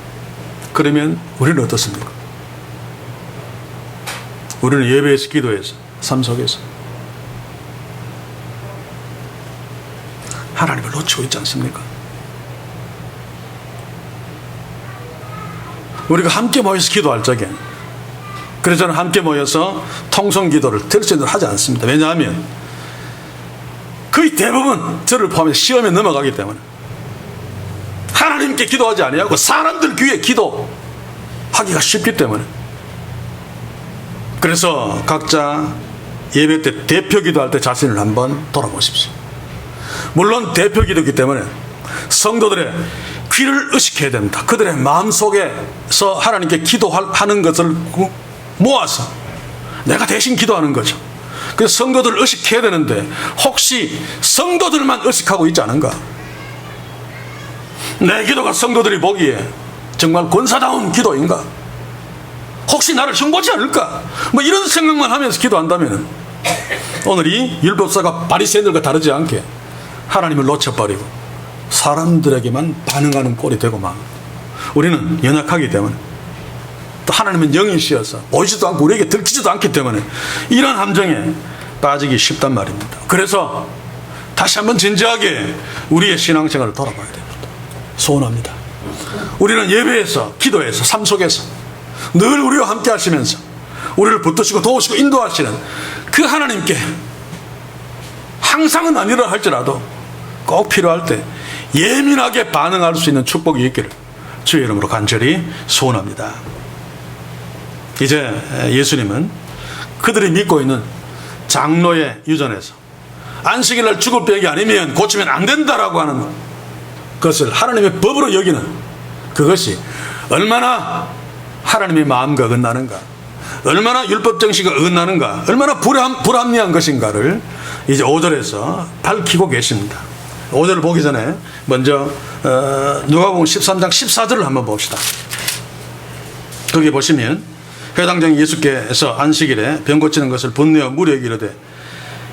그러면 우리는 어떻습니까? 우리는 예배에서, 기도에서, 삶 속에서 하나님을 놓치고 있지 않습니까? 우리가 함께 모여서 기도할 적에, 그래서 저는 함께 모여서 통성 기도를 들으시는 하지 않습니다. 왜냐하면 거의 대부분 저를 포함해 시험에 넘어가기 때문에 하나님께 기도하지 아니하고 사람들 귀에 기도하기가 쉽기 때문에. 그래서 각자 예배 때 대표 기도할 때 자신을 한번 돌아보십시오. 물론 대표 기도이기 때문에 성도들의 귀를 의식해야 됩니다. 그들의 마음속에서 하나님께 기도하는 것을 모아서 내가 대신 기도하는 거죠. 그래서 성도들을 의식해야 되는데 혹시 성도들만 의식하고 있지 않은가? 내 기도가 성도들이 보기에 정말 권사다운 기도인가? 혹시 나를 흉보지 않을까? 뭐 이런 생각만 하면서 기도한다면 오늘 이 율법사가 바리새인들과 다르지 않게 하나님을 놓쳐버리고 사람들에게만 반응하는 꼴이 되고 막 우리는 연약하기 때문에 또 하나님은 영이시여서 보이지도 않고 우리에게 들키지도 않기 때문에 이런 함정에 빠지기 쉽단 말입니다. 그래서 다시 한번 진지하게 우리의 신앙생활을 돌아봐야 됩니다. 소원합니다. 우리는 예배에서, 기도에서, 삶 속에서 늘 우리와 함께 하시면서 우리를 붙드시고 도우시고 인도하시는 그 하나님께 항상은 아니라 할지라도 꼭 필요할 때 예민하게 반응할 수 있는 축복이 있기를 주의 이름으로 간절히 소원합니다. 이제 예수님은 그들이 믿고 있는 장로의 유전에서 안식일날 죽을 병이 아니면 고치면 안 된다라고 하는 것을 하나님의 법으로 여기는 그것이 얼마나 하나님의 마음과 어긋나는가, 얼마나 율법 정신과 어긋나는가, 얼마나 불합리한 것인가를 이제 5절에서 밝히고 계십니다. 5절을 보기 전에 먼저 누가복음 13장 14절을 한번 봅시다. 거기 보시면 회당장 예수께서 안식일에 병 고치는 것을 분내어 무리에게 이르되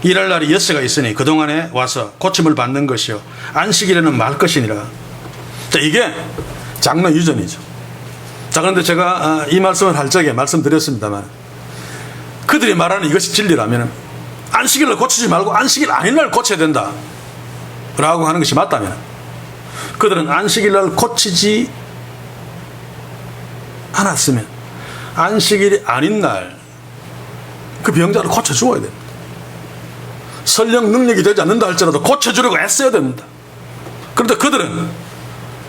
일할 날이 엿새가 있으니 그동안에 와서 고침을 받는 것이요 안식일에는 말 것이니라. 자, 이게 장로 유전이죠. 자, 그런데 제가 이 말씀을 할 적에 말씀드렸습니다만 그들이 말하는 이것이 진리라면 안식일날 고치지 말고 안식일 아닌 날 고쳐야 된다 라고 하는 것이 맞다면 그들은 안식일날 고치지 않았으면 안식일이 아닌 날 그 병자를 고쳐주어야 됩니다. 설령 능력이 되지 않는다 할지라도 고쳐주려고 애써야 됩니다. 그런데 그들은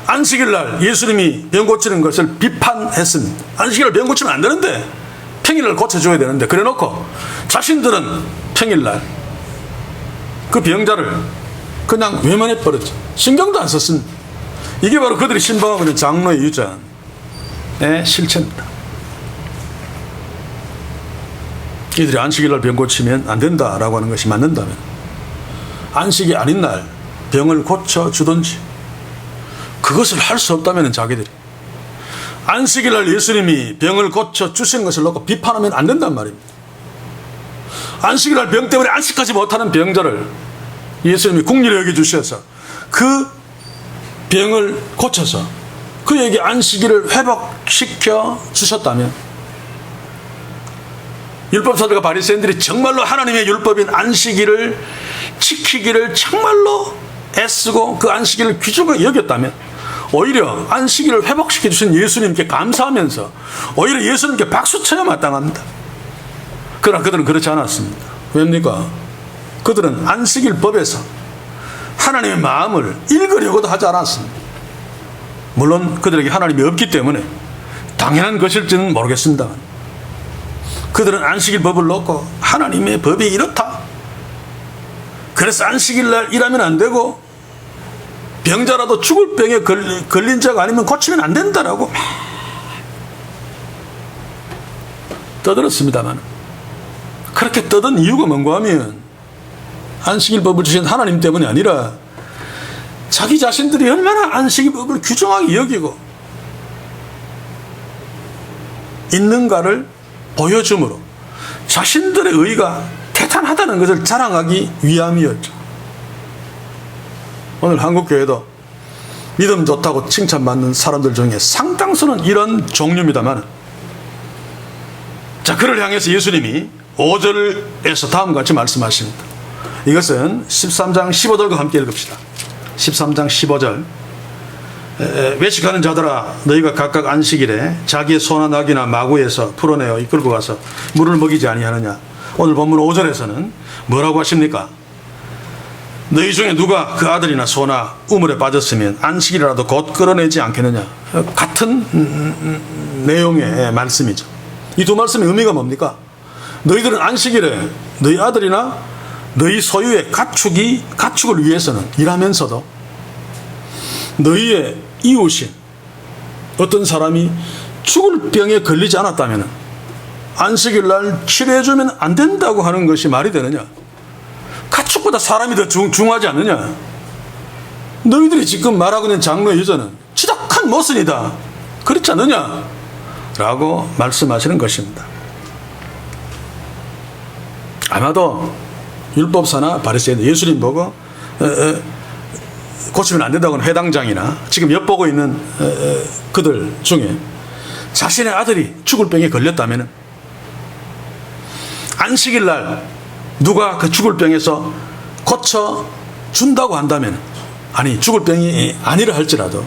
안식일날 예수님이 병 고치는 것을 비판했습니다. 안식일날 병 고치면 안 되는데 평일날 고쳐줘야 되는데 그래놓고 자신들은 평일날 그 병자를 그냥 외면해버렸죠. 신경도 안 썼습니다. 이게 바로 그들이 신방하고 있는 장로의 유전의 실체입니다. 이들이 안식일날 병 고치면 안 된다라고 하는 것이 맞는다면 안식이 아닌 날 병을 고쳐주든지 그것을 할 수 없다면 자기들이 안식일날 예수님이 병을 고쳐주신 것을 놓고 비판하면 안 된단 말입니다. 안식일날 병 때문에 안식하지 못하는 병자를 예수님이 긍휼히 여겨주셔서 그 병을 고쳐서 그에게 안식일을 회복시켜 주셨다면 율법사들과 바리새인들이 정말로 하나님의 율법인 안식일을 지키기를 정말로 애쓰고 그 안식일을 귀중하게 여겼다면 오히려 안식일을 회복시켜 주신 예수님께 감사하면서 오히려 예수님께 박수 쳐야 마땅합니다. 그러나 그들은 그렇지 않았습니다. 왜입니까? 그들은 안식일 법에서 하나님의 마음을 읽으려고도 하지 않았습니다. 물론 그들에게 하나님이 없기 때문에 당연한 것일지는 모르겠습니다만 그들은 안식일 법을 놓고 하나님의 법이 이렇다, 그래서 안식일날 일하면 안 되고 병자라도 죽을 병에 걸린 자가 아니면 고치면 안 된다라고 떠들었습니다만 그렇게 떠든 이유가 뭔가 하면 안식일 법을 주신 하나님 때문이 아니라 자기 자신들이 얼마나 안식일 법을 규정하게 여기고 있는가를 보여줌으로 자신들의 의가 대단하다는 것을 자랑하기 위함이었죠. 오늘 한국교회도 믿음 좋다고 칭찬받는 사람들 중에 상당수는 이런 종류입니다만 자, 그를 향해서 예수님이 5절에서 다음과 같이 말씀하십니다. 이것은 13장 15절과 함께 읽읍시다. 13장 15절 외식하는 자들아 너희가 각각 안식일에 자기의 소나 낙이나 마구에서 풀어내어 이끌고 가서 물을 먹이지 아니하느냐. 오늘 본문 5절에서는 뭐라고 하십니까? 너희 중에 누가 그 아들이나 소나 우물에 빠졌으면 안식일이라도 곧 끌어내지 않겠느냐. 같은 내용의 말씀이죠. 이 두 말씀의 의미가 뭡니까? 너희들은 안식일에 너희 아들이나 너희 소유의 가축을 위해서는 일하면서도 너희의 이웃인 어떤 사람이 죽을 병에 걸리지 않았다면 안식일날 치료해주면 안 된다고 하는 것이 말이 되느냐? 가축보다 사람이 더 중요하지 않느냐? 너희들이 지금 말하고 있는 장로의 유전은 지독한 모순이다. 그렇지 않느냐? 라고 말씀하시는 것입니다. 아마도 율법사나 바리새인들 예수님 보고 고치면 안 된다고 하는 회당장이나 지금 엿보고 있는 그들 중에 자신의 아들이 죽을 병에 걸렸다면 안식일 날 누가 그 죽을 병에서 고쳐준다고 한다면, 아니 죽을 병이 아니라 할지라도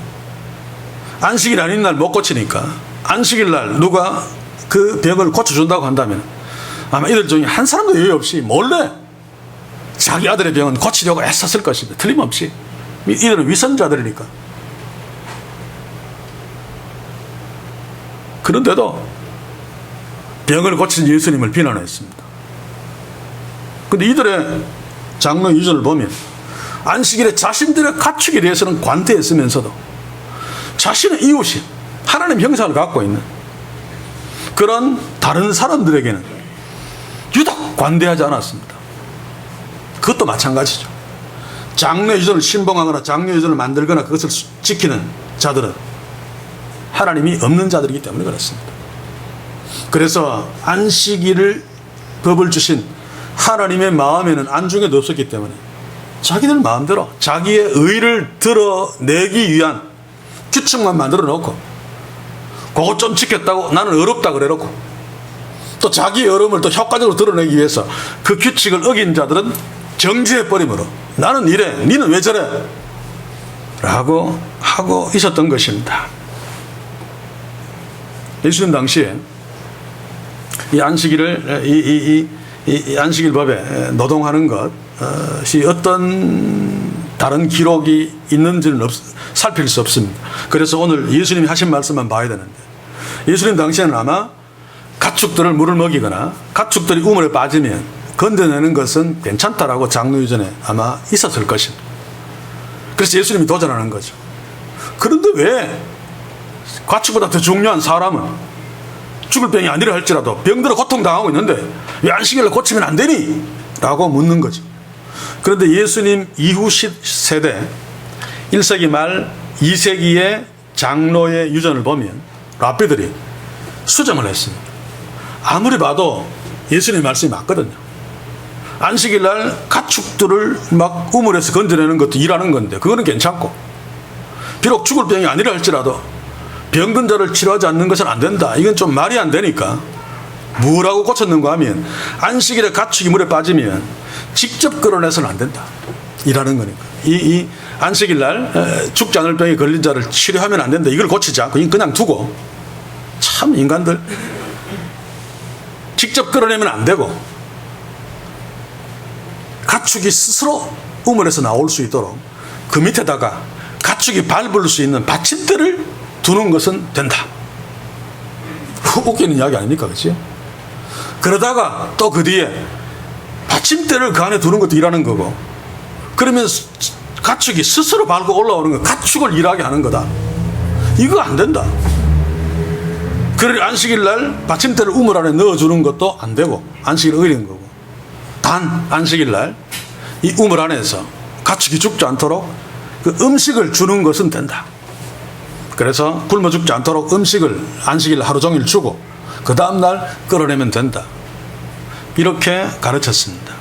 안식일 아닌 날 못 고치니까 안식일 날 누가 그 병을 고쳐준다고 한다면 아마 이들 중에 한 사람도 여유 없이 몰래 자기 아들의 병은 고치려고 애썼을 것입니다. 틀림없이. 이들은 위선자들이니까. 그런데도 병을 고친 예수님을 비난했습니다. 그런데 이들의 장로 유전을 보면 안식일에 자신들의 가축에 대해서는 관대했으면서도 자신의 이웃이 하나님 형상을 갖고 있는 그런 다른 사람들에게는 유독 관대하지 않았습니다. 그것도 마찬가지죠. 장로 유전을 신봉하거나 장로 유전을 만들거나 그것을 지키는 자들은 하나님이 없는 자들이기 때문에 그렇습니다. 그래서 안식일을 법을 주신 하나님의 마음에는 안중에도 없었기 때문에 자기들 마음대로 자기의 의를 드러내기 위한 규칙만 만들어 놓고 그거 좀 지켰다고 나는 어렵다 그래 놓고 또 자기의 어려움을 또 효과적으로 드러내기 위해서 그 규칙을 어긴 자들은 정지해버리므로 나는 이래 니는 왜 저래 라고 하고 있었던 것입니다. 예수님 당시에 이 안식일을 이 안식일 법에 노동하는 것이 어떤 다른 기록이 있는지는 살필 수 없습니다. 그래서 오늘 예수님이 하신 말씀만 봐야 되는데, 예수님 당시에는 아마 가축들을 물을 먹이거나 가축들이 우물에 빠지면 건져내는 것은 괜찮다라고 장로유전에 아마 있었을 것입니다. 그래서 예수님이 도전하는 거죠. 그런데 왜 가축보다 더 중요한 사람은 죽을 병이 아니라 할지라도 병들어 고통당하고 있는데 왜 안식일을 고치면 안 되니? 라고 묻는 거죠. 그런데 예수님 이후 세대 1세기 말 2세기의 장로의 유전을 보면 랍비들이 수정을 했습니다. 아무리 봐도 예수님 말씀이 맞거든요. 안식일 날 가축들을 막 우물에서 건져내는 것도 일하는 건데 그거는 괜찮고, 비록 죽을 병이 아니라 할지라도 병든 자를 치료하지 않는 것은 안 된다. 이건 좀 말이 안 되니까 뭐라고 고쳤는가 하면 안식일에 가축이 물에 빠지면 직접 끌어내서는 안 된다. 일하는 거니까. 이 안식일 날 죽지 않을 병에 걸린 자를 치료하면 안 된다. 이걸 고치지 않고 그냥 두고, 참 인간들 직접 끌어내면 안 되고 가축이 스스로 우물에서 나올 수 있도록 그 밑에다가 가축이 밟을 수 있는 받침대를 두는 것은 된다. 웃기는 이야기 아닙니까? 그렇지? 그러다가 또 그 뒤에 받침대를 그 안에 두는 것도 일하는 거고, 그러면 가축이 스스로 밟고 올라오는 거, 가축을 일하게 하는 거다. 이거 안 된다. 그러니 안식일 날 받침대를 우물 안에 넣어주는 것도 안 되고 안식일 의리는 거고, 단 안식일 날 이 우물 안에서 가축이 죽지 않도록 그 음식을 주는 것은 된다. 그래서 굶어 죽지 않도록 음식을 안식일 하루 종일 주고 그 다음날 끌어내면 된다. 이렇게 가르쳤습니다.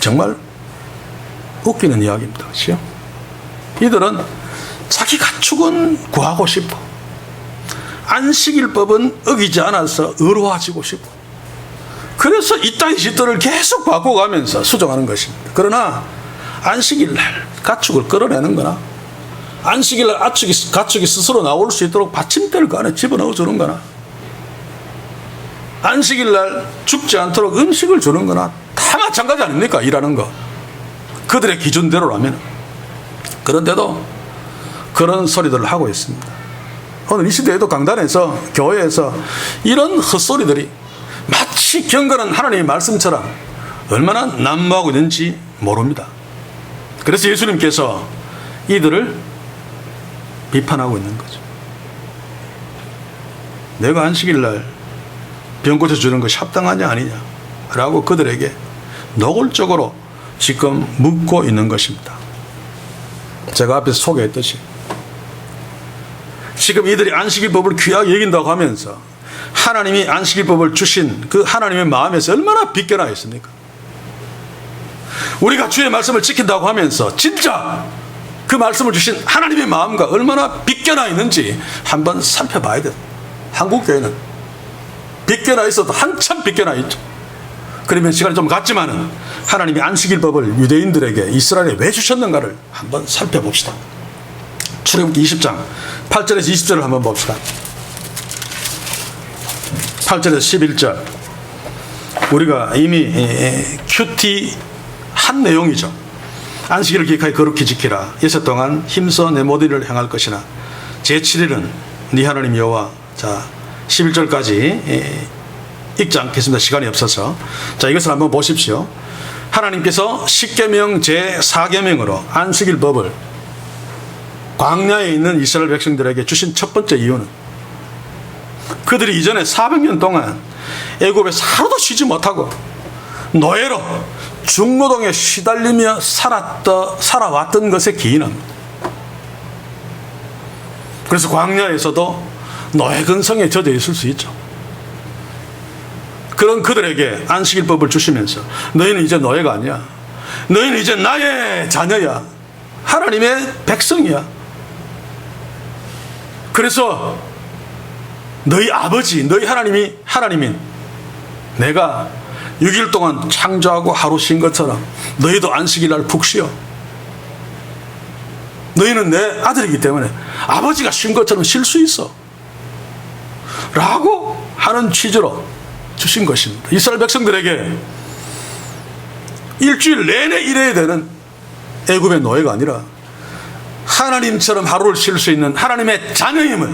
정말 웃기는 이야기입니다. 그렇죠? 이들은 자기 가축은 구하고 싶어, 안식일법은 어기지 않아서 의로워지고 싶어, 그래서 이따위 짓들을 계속 바꿔가면서 수정하는 것입니다. 그러나 안식일날 가축을 끌어내는 거나 안식일날 가축이 스스로 나올 수 있도록 받침대를 그 안에 집어넣어 주는 거나 안식일날 죽지 않도록 음식을 주는 거나 다 마찬가지 아닙니까? 일하는 거. 그들의 기준대로라면. 그런데도 그런 소리들을 하고 있습니다. 오늘 이 시대에도 강단에서 교회에서 이런 헛소리들이 마치 경건한 하나님의 말씀처럼 얼마나 난무하고 있는지 모릅니다. 그래서 예수님께서 이들을 비판하고 있는 거죠. 내가 안식일날 병 고쳐주는 것이 합당하냐 아니냐 라고 그들에게 노골적으로 지금 묻고 있는 것입니다. 제가 앞에서 소개했듯이 지금 이들이 안식일법을 귀하게 여긴다고 하면서 하나님이 안식일법을 주신 그 하나님의 마음에서 얼마나 빗겨나 있습니까? 우리가 주의 말씀을 지킨다고 하면서 진짜 그 말씀을 주신 하나님의 마음과 얼마나 빗겨나 있는지 한번 살펴봐야 돼요. 한국 교회는 빗겨나 있어도 한참 빗겨나 있죠. 그러면 시간이 좀 갔지만은 하나님이 안식일법을 유대인들에게 이스라엘에 왜 주셨는가를 한번 살펴봅시다. 출애굽기 20장 8절에서 20절을 한번 봅시다. 8절에서 11절 우리가 이미 큐티한 내용이죠. 안식일을 기억하여 거룩히 지키라. 이세 동안 힘써 내 모든 일을 행할 것이나 제7일은 네 하나님 여호와. 자 11절까지 읽지 않겠습니다. 시간이 없어서. 자 이것을 한번 보십시오. 하나님께서 십계명 제4계명으로 안식일법을 광야에 있는 이스라엘 백성들에게 주신 첫 번째 이유는 그들이 이전에 400년 동안 애굽에서 하루도 쉬지 못하고 노예로 중노동에 시달리며 살아왔던 것에 기인합니다. 그래서 광야에서도 노예 근성에 젖어 있을 수 있죠. 그런 그들에게 안식일법을 주시면서 너희는 이제 노예가 아니야. 너희는 이제 나의 자녀야. 하나님의 백성이야. 그래서 너희 아버지, 너희 하나님인 내가 6일 동안 창조하고 하루 쉰 것처럼 너희도 안식일 날 푹 쉬어. 너희는 내 아들이기 때문에 아버지가 쉰 것처럼 쉴 수 있어. 라고 하는 취지로 주신 것입니다. 이스라엘 백성들에게 일주일 내내 일해야 되는 애굽의 노예가 아니라 하나님처럼 하루를 쉴 수 있는 하나님의 자녀임을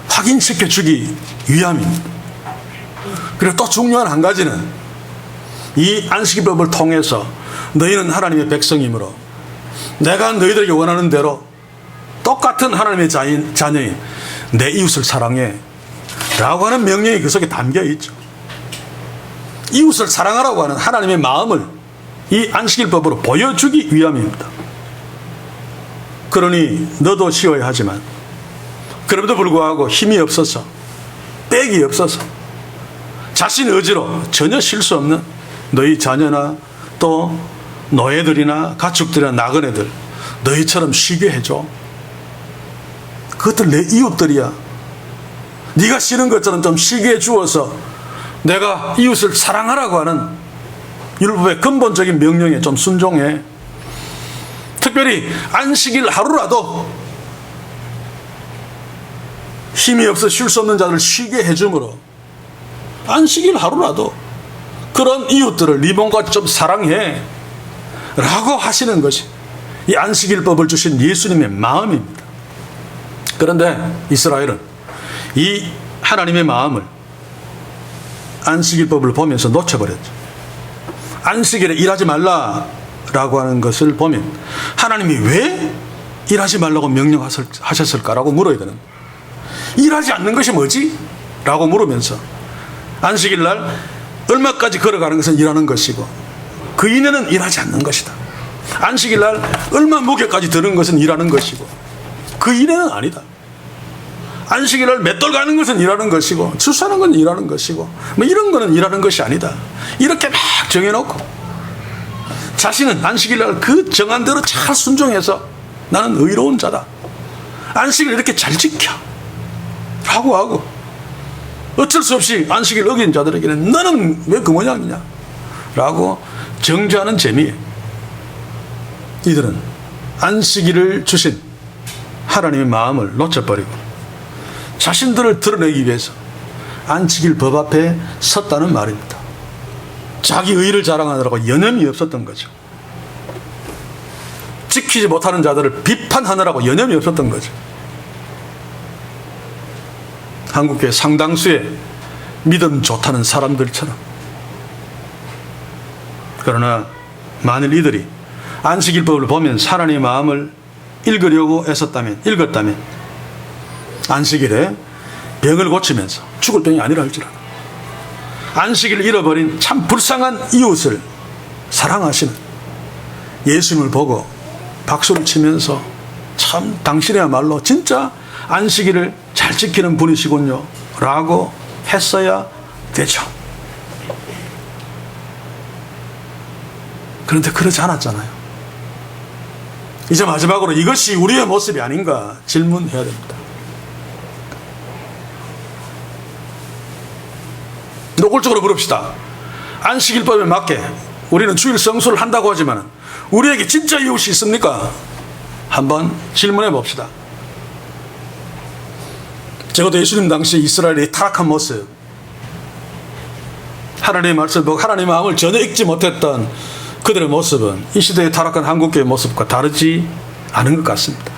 확인시켜 주기 위함입니다. 그리고 또 중요한 한 가지는 이 안식일법을 통해서 너희는 하나님의 백성이므로 내가 너희들에게 원하는 대로 똑같은 하나님의 자녀인 내 이웃을 사랑해 라고 하는 명령이 그 속에 담겨 있죠. 이웃을 사랑하라고 하는 하나님의 마음을 이 안식일법으로 보여주기 위함입니다. 그러니 너도 쉬어야 하지만 그럼에도 불구하고 힘이 없어서 빽이 없어서 자신의 의지로 전혀 쉴 수 없는 너희 자녀나 또 노예들이나 가축들이나 나그네들 너희처럼 쉬게 해줘. 그것들 내 이웃들이야. 네가 쉬는 것처럼 좀 쉬게 해주어서 내가 이웃을 사랑하라고 하는 율법의 근본적인 명령에 좀 순종해. 특별히 안식일 하루라도 힘이 없어 쉴 수 없는 자들을 쉬게 해줌으로 안식일 하루라도 그런 이웃들을 네 몸과 좀 사랑해 라고 하시는 것이 이 안식일법을 주신 예수님의 마음입니다. 그런데 이스라엘은 이 하나님의 마음을 안식일법을 보면서 놓쳐버렸죠. 안식일에 일하지 말라라고 하는 것을 보면 하나님이 왜 일하지 말라고 명령하셨을까라고 물어야 되는, 일하지 않는 것이 뭐지? 라고 물으면서 안식일 날 얼마까지 걸어가는 것은 일하는 것이고 그 이내는 일하지 않는 것이다. 안식일 날 얼마 무게까지 드는 것은 일하는 것이고 그 이내는 아니다. 안식일 날 맷돌 가는 것은 일하는 것이고 출산하는 건 일하는 것이고 뭐 이런 거는 일하는 것이 아니다. 이렇게 막 정해놓고 자신은 안식일 날 그 정한 대로 잘 순종해서 나는 의로운 자다. 안식일 이렇게 잘 지켜 라고 하고 어쩔 수 없이 안식일 어긴 자들에게는 너는 왜 그 모양이냐 라고 정죄하는 재미에 이들은 안식일을 주신 하나님의 마음을 놓쳐버리고 자신들을 드러내기 위해서 안식일 법 앞에 섰다는 말입니다. 자기 의를 자랑하느라고 여념이 없었던 거죠. 지키지 못하는 자들을 비판하느라고 여념이 없었던 거죠. 한국교회 상당수의 믿음 좋다는 사람들처럼. 그러나 만일 이들이 안식일법을 보면서 하나님의 마음을 읽으려고 읽었다면 안식일에 병을 고치면서 죽을 병이 아니라 할지라도 안식일을 잃어버린 참 불쌍한 이웃을 사랑하시는 예수님을 보고 박수를 치면서 참 당신이야말로 진짜 안식일을 잘 지키는 분이시군요 라고 했어야 되죠. 그런데 그러지 않았잖아요. 이제 마지막으로 이것이 우리의 모습이 아닌가 질문해야 됩니다. 노골적으로 물읍시다. 안식일법에 맞게 우리는 주일 성수를 한다고 하지만 우리에게 진짜 이웃이 있습니까? 한번 질문해 봅시다. 적어도 예수님 당시 이스라엘의 타락한 모습, 하나님의 말씀을 보고 하나님의 마음을 전혀 읽지 못했던 그들의 모습은 이 시대의 타락한 한국교회의 모습과 다르지 않은 것 같습니다.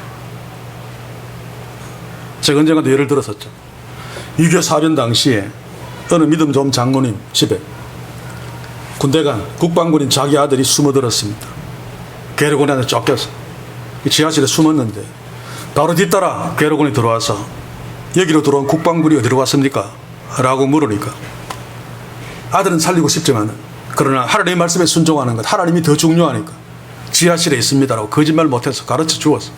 제가 언젠가도 예를 들었었죠. 6.25 사변 당시에 어느 믿음 좋은 장로님 집에 군대 간 국방군인 자기 아들이 숨어들었습니다. 괴뢰군한테 쫓겨서 지하실에 숨었는데 바로 뒤따라 괴뢰군이 들어와서 여기로 들어온 국방군이 어디로 갔습니까? 라고 물으니까 아들은 살리고 싶지만 그러나 하나님의 말씀에 순종하는 것, 하나님이 더 중요하니까 지하실에 있습니다라고 거짓말 못해서 가르쳐 주었어.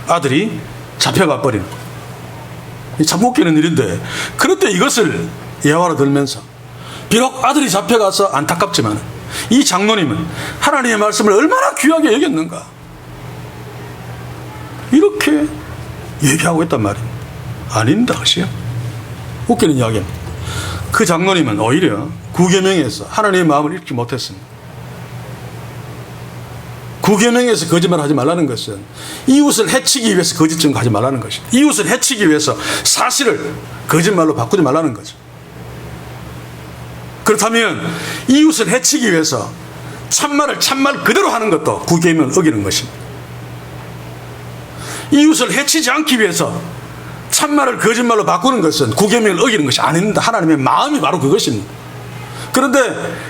아들이 잡혀가 버리는 거예요. 참 웃기는 일인데, 그런데 이것을 예화로 들면서 비록 아들이 잡혀가서 안타깝지만 이 장로님은 하나님의 말씀을 얼마나 귀하게 여겼는가 이렇게 얘기하고 있단 말입니다. 아닙니다. 그것이요. 웃기는 이야기입니다. 그 장로님은 오히려 구계명에서 하나님의 마음을 읽지 못했습니다. 구계명에서 거짓말하지 말라는 것은 이웃을 해치기 위해서 거짓 증거하지 말라는 것입니다. 이웃을 해치기 위해서 사실을 거짓말로 바꾸지 말라는 거죠. 그렇다면 이웃을 해치기 위해서 참말을 참말 그대로 하는 것도 구계명을 어기는 것입니다. 이웃을 해치지 않기 위해서 참말을 거짓말로 바꾸는 것은 구계명을 어기는 것이 아닙니다. 하나님의 마음이 바로 그것입니다. 그런데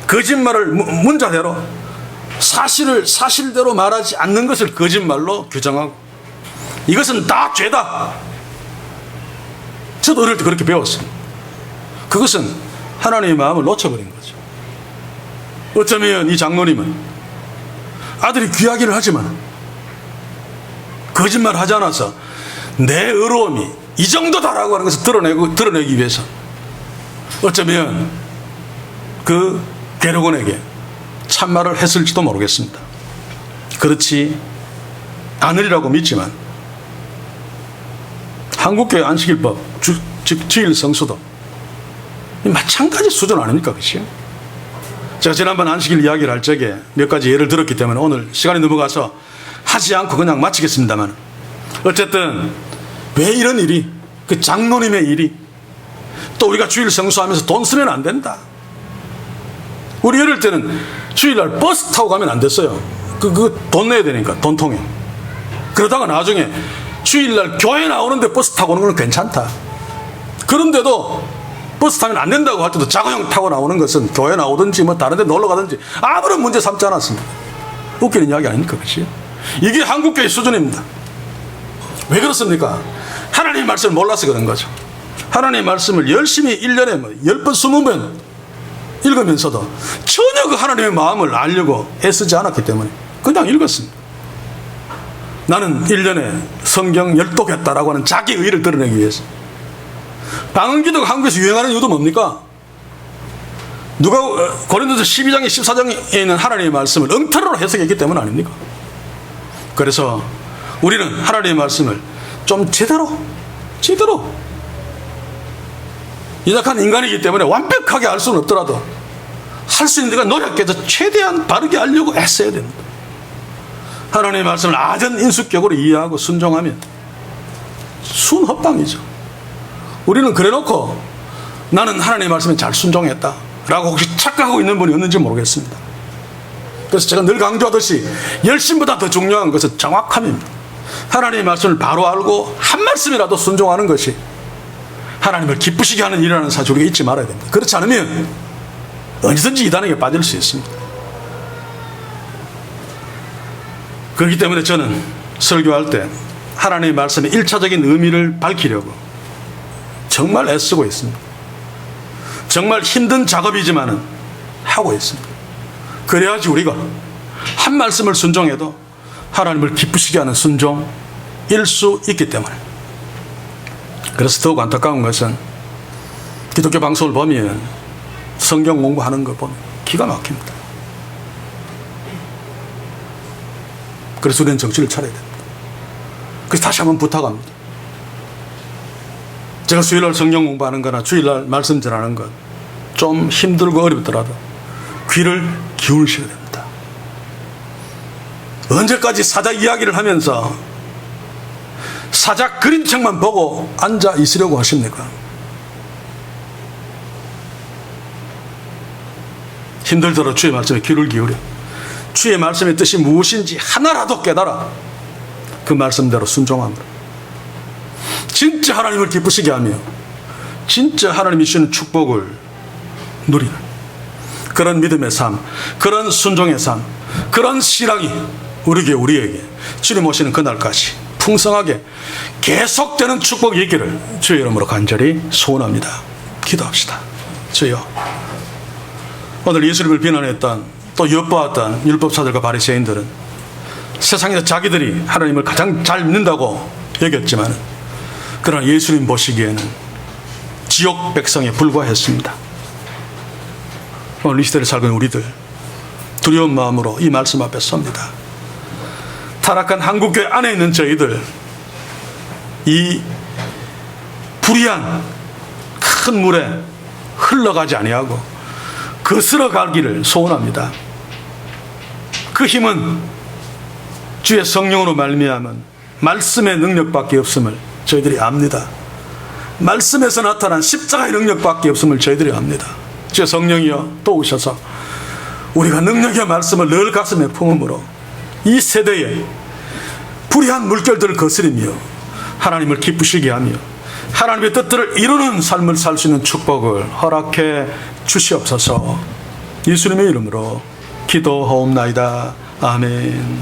거짓말을 문자대로 사실을 사실대로 말하지 않는 것을 거짓말로 규정하고 이것은 다 죄다. 저도 어릴 때 그렇게 배웠습니다. 그것은 하나님의 마음을 놓쳐버린 거죠. 어쩌면 이 장로님은 아들이 귀하기를 하지만 거짓말을 하지 않아서 내 의로움이 이 정도다라고 하는 것을 드러내기 위해서 어쩌면 그 괴뢰군에게 참말을 했을지도 모르겠습니다. 그렇지 않으리라고 믿지만 한국교회 안식일법, 즉 주일 성수도 마찬가지 수준 아닙니까? 그것이요? 제가 지난번 안식일 이야기를 할 적에 몇 가지 예를 들었기 때문에 오늘 시간이 넘어가서 하지 않고 그냥 마치겠습니다만, 어쨌든 왜 이런 일이, 그 장로님의 일이, 또 우리가 주일 성수하면서 돈 쓰면 안 된다. 우리 어릴 때는 주일날 버스 타고 가면 안 됐어요. 돈 내야 되니까, 돈통에. 그러다가 나중에 주일날 교회 나오는데 버스 타고 오는 건 괜찮다. 그런데도 버스 타면 안 된다고 할 때도 자가용 타고 나오는 것은 교회 나오든지 뭐 다른 데 놀러 가든지 아무런 문제 삼지 않았습니다. 웃기는 이야기 아닙니까? 그렇지? 이게 한국교회 수준입니다. 왜 그렇습니까? 하나님의 말씀을 몰라서 그런 거죠. 하나님의 말씀을 열심히 1년에 뭐 10번, 20번 읽으면서도 전혀 그 하나님의 마음을 알려고 애쓰지 않았기 때문에 그냥 읽었습니다. 나는 1년에 성경 10독 했다라고 하는 자기 의의를 드러내기 위해서. 방언기도가 한국에서 유행하는 이유도 뭡니까? 누가 고린도서 12장에 14장에 있는 하나님의 말씀을 엉터리로 해석했기 때문 아닙니까? 그래서 우리는 하나님의 말씀을 좀 제대로 연약한 인간이기 때문에 완벽하게 알 수는 없더라도 할 수 있는 데가 노력해서 최대한 바르게 알려고 애써야 됩니다. 하나님의 말씀을 아전 인수격으로 이해하고 순종하면 순헛방이죠. 우리는 그래놓고 나는 하나님의 말씀에 잘 순종했다 라고 혹시 착각하고 있는 분이 없는지 모르겠습니다. 그래서 제가 늘 강조하듯이 열심보다 더 중요한 것은 정확함입니다. 하나님의 말씀을 바로 알고 한 말씀이라도 순종하는 것이 하나님을 기쁘시게 하는 일이라는 사실 우리가 잊지 말아야 됩니다. 그렇지 않으면 언제든지 이단에게 빠질 수 있습니다. 그렇기 때문에 저는 설교할 때 하나님의 말씀의 1차적인 의미를 밝히려고 정말 애쓰고 있습니다. 정말 힘든 작업이지만은 하고 있습니다. 그래야지 우리가 한 말씀을 순종해도 하나님을 기쁘시게 하는 순종일 수 있기 때문에 그래서 더욱 안타까운 것은 기독교 방송을 보면 성경 공부하는 거 보면 기가 막힙니다. 그래서 우리는 정신을 차려야 됩니다. 그래서 다시 한번 부탁합니다. 제가 수요일날 성경 공부하는 거나 주일날 말씀 전하는 것 좀 힘들고 어렵더라도 귀를 기울이셔야 됩니다. 언제까지 사자 이야기를 하면서 사자 그림책만 보고 앉아 있으려고 하십니까? 힘들더라도 주의 말씀에 귀를 기울여 주의 말씀의 뜻이 무엇인지 하나라도 깨달아 그 말씀대로 순종함으로 진짜 하나님을 기쁘시게 하며 진짜 하나님이 주시는 축복을 누리는 그런 믿음의 삶, 그런 순종의 삶, 그런 신앙이 우리에게 주님 오시는 그날까지 풍성하게 계속되는 축복이 있기를 주의 이름으로 간절히 소원합니다. 기도합시다. 주여, 오늘 예수님을 비난했던 또 엿보았던 율법사들과 바리새인들은 세상에서 자기들이 하나님을 가장 잘 믿는다고 여겼지만 그러나 예수님 보시기에는 지옥 백성에 불과했습니다. 오늘 이 시대를 살고 있는 우리들 두려운 마음으로 이 말씀 앞에 섭니다. 타락한 한국교회 안에 있는 저희들 이 불의한 큰 물에 흘러가지 아니하고 거슬러 가기를 소원합니다. 그 힘은 주의 성령으로 말미암은 말씀의 능력밖에 없음을 저희들이 압니다. 말씀에서 나타난 십자가의 능력밖에 없음을 저희들이 압니다. 주의 성령이여 또 오셔서 우리가 능력의 말씀을 늘 가슴에 품음으로 이 세대에 불의한 물결들을 거스리며 하나님을 기쁘시게 하며 하나님의 뜻들을 이루는 삶을 살 수 있는 축복을 허락해 주시옵소서. 예수님의 이름으로 기도하옵나이다. 아멘.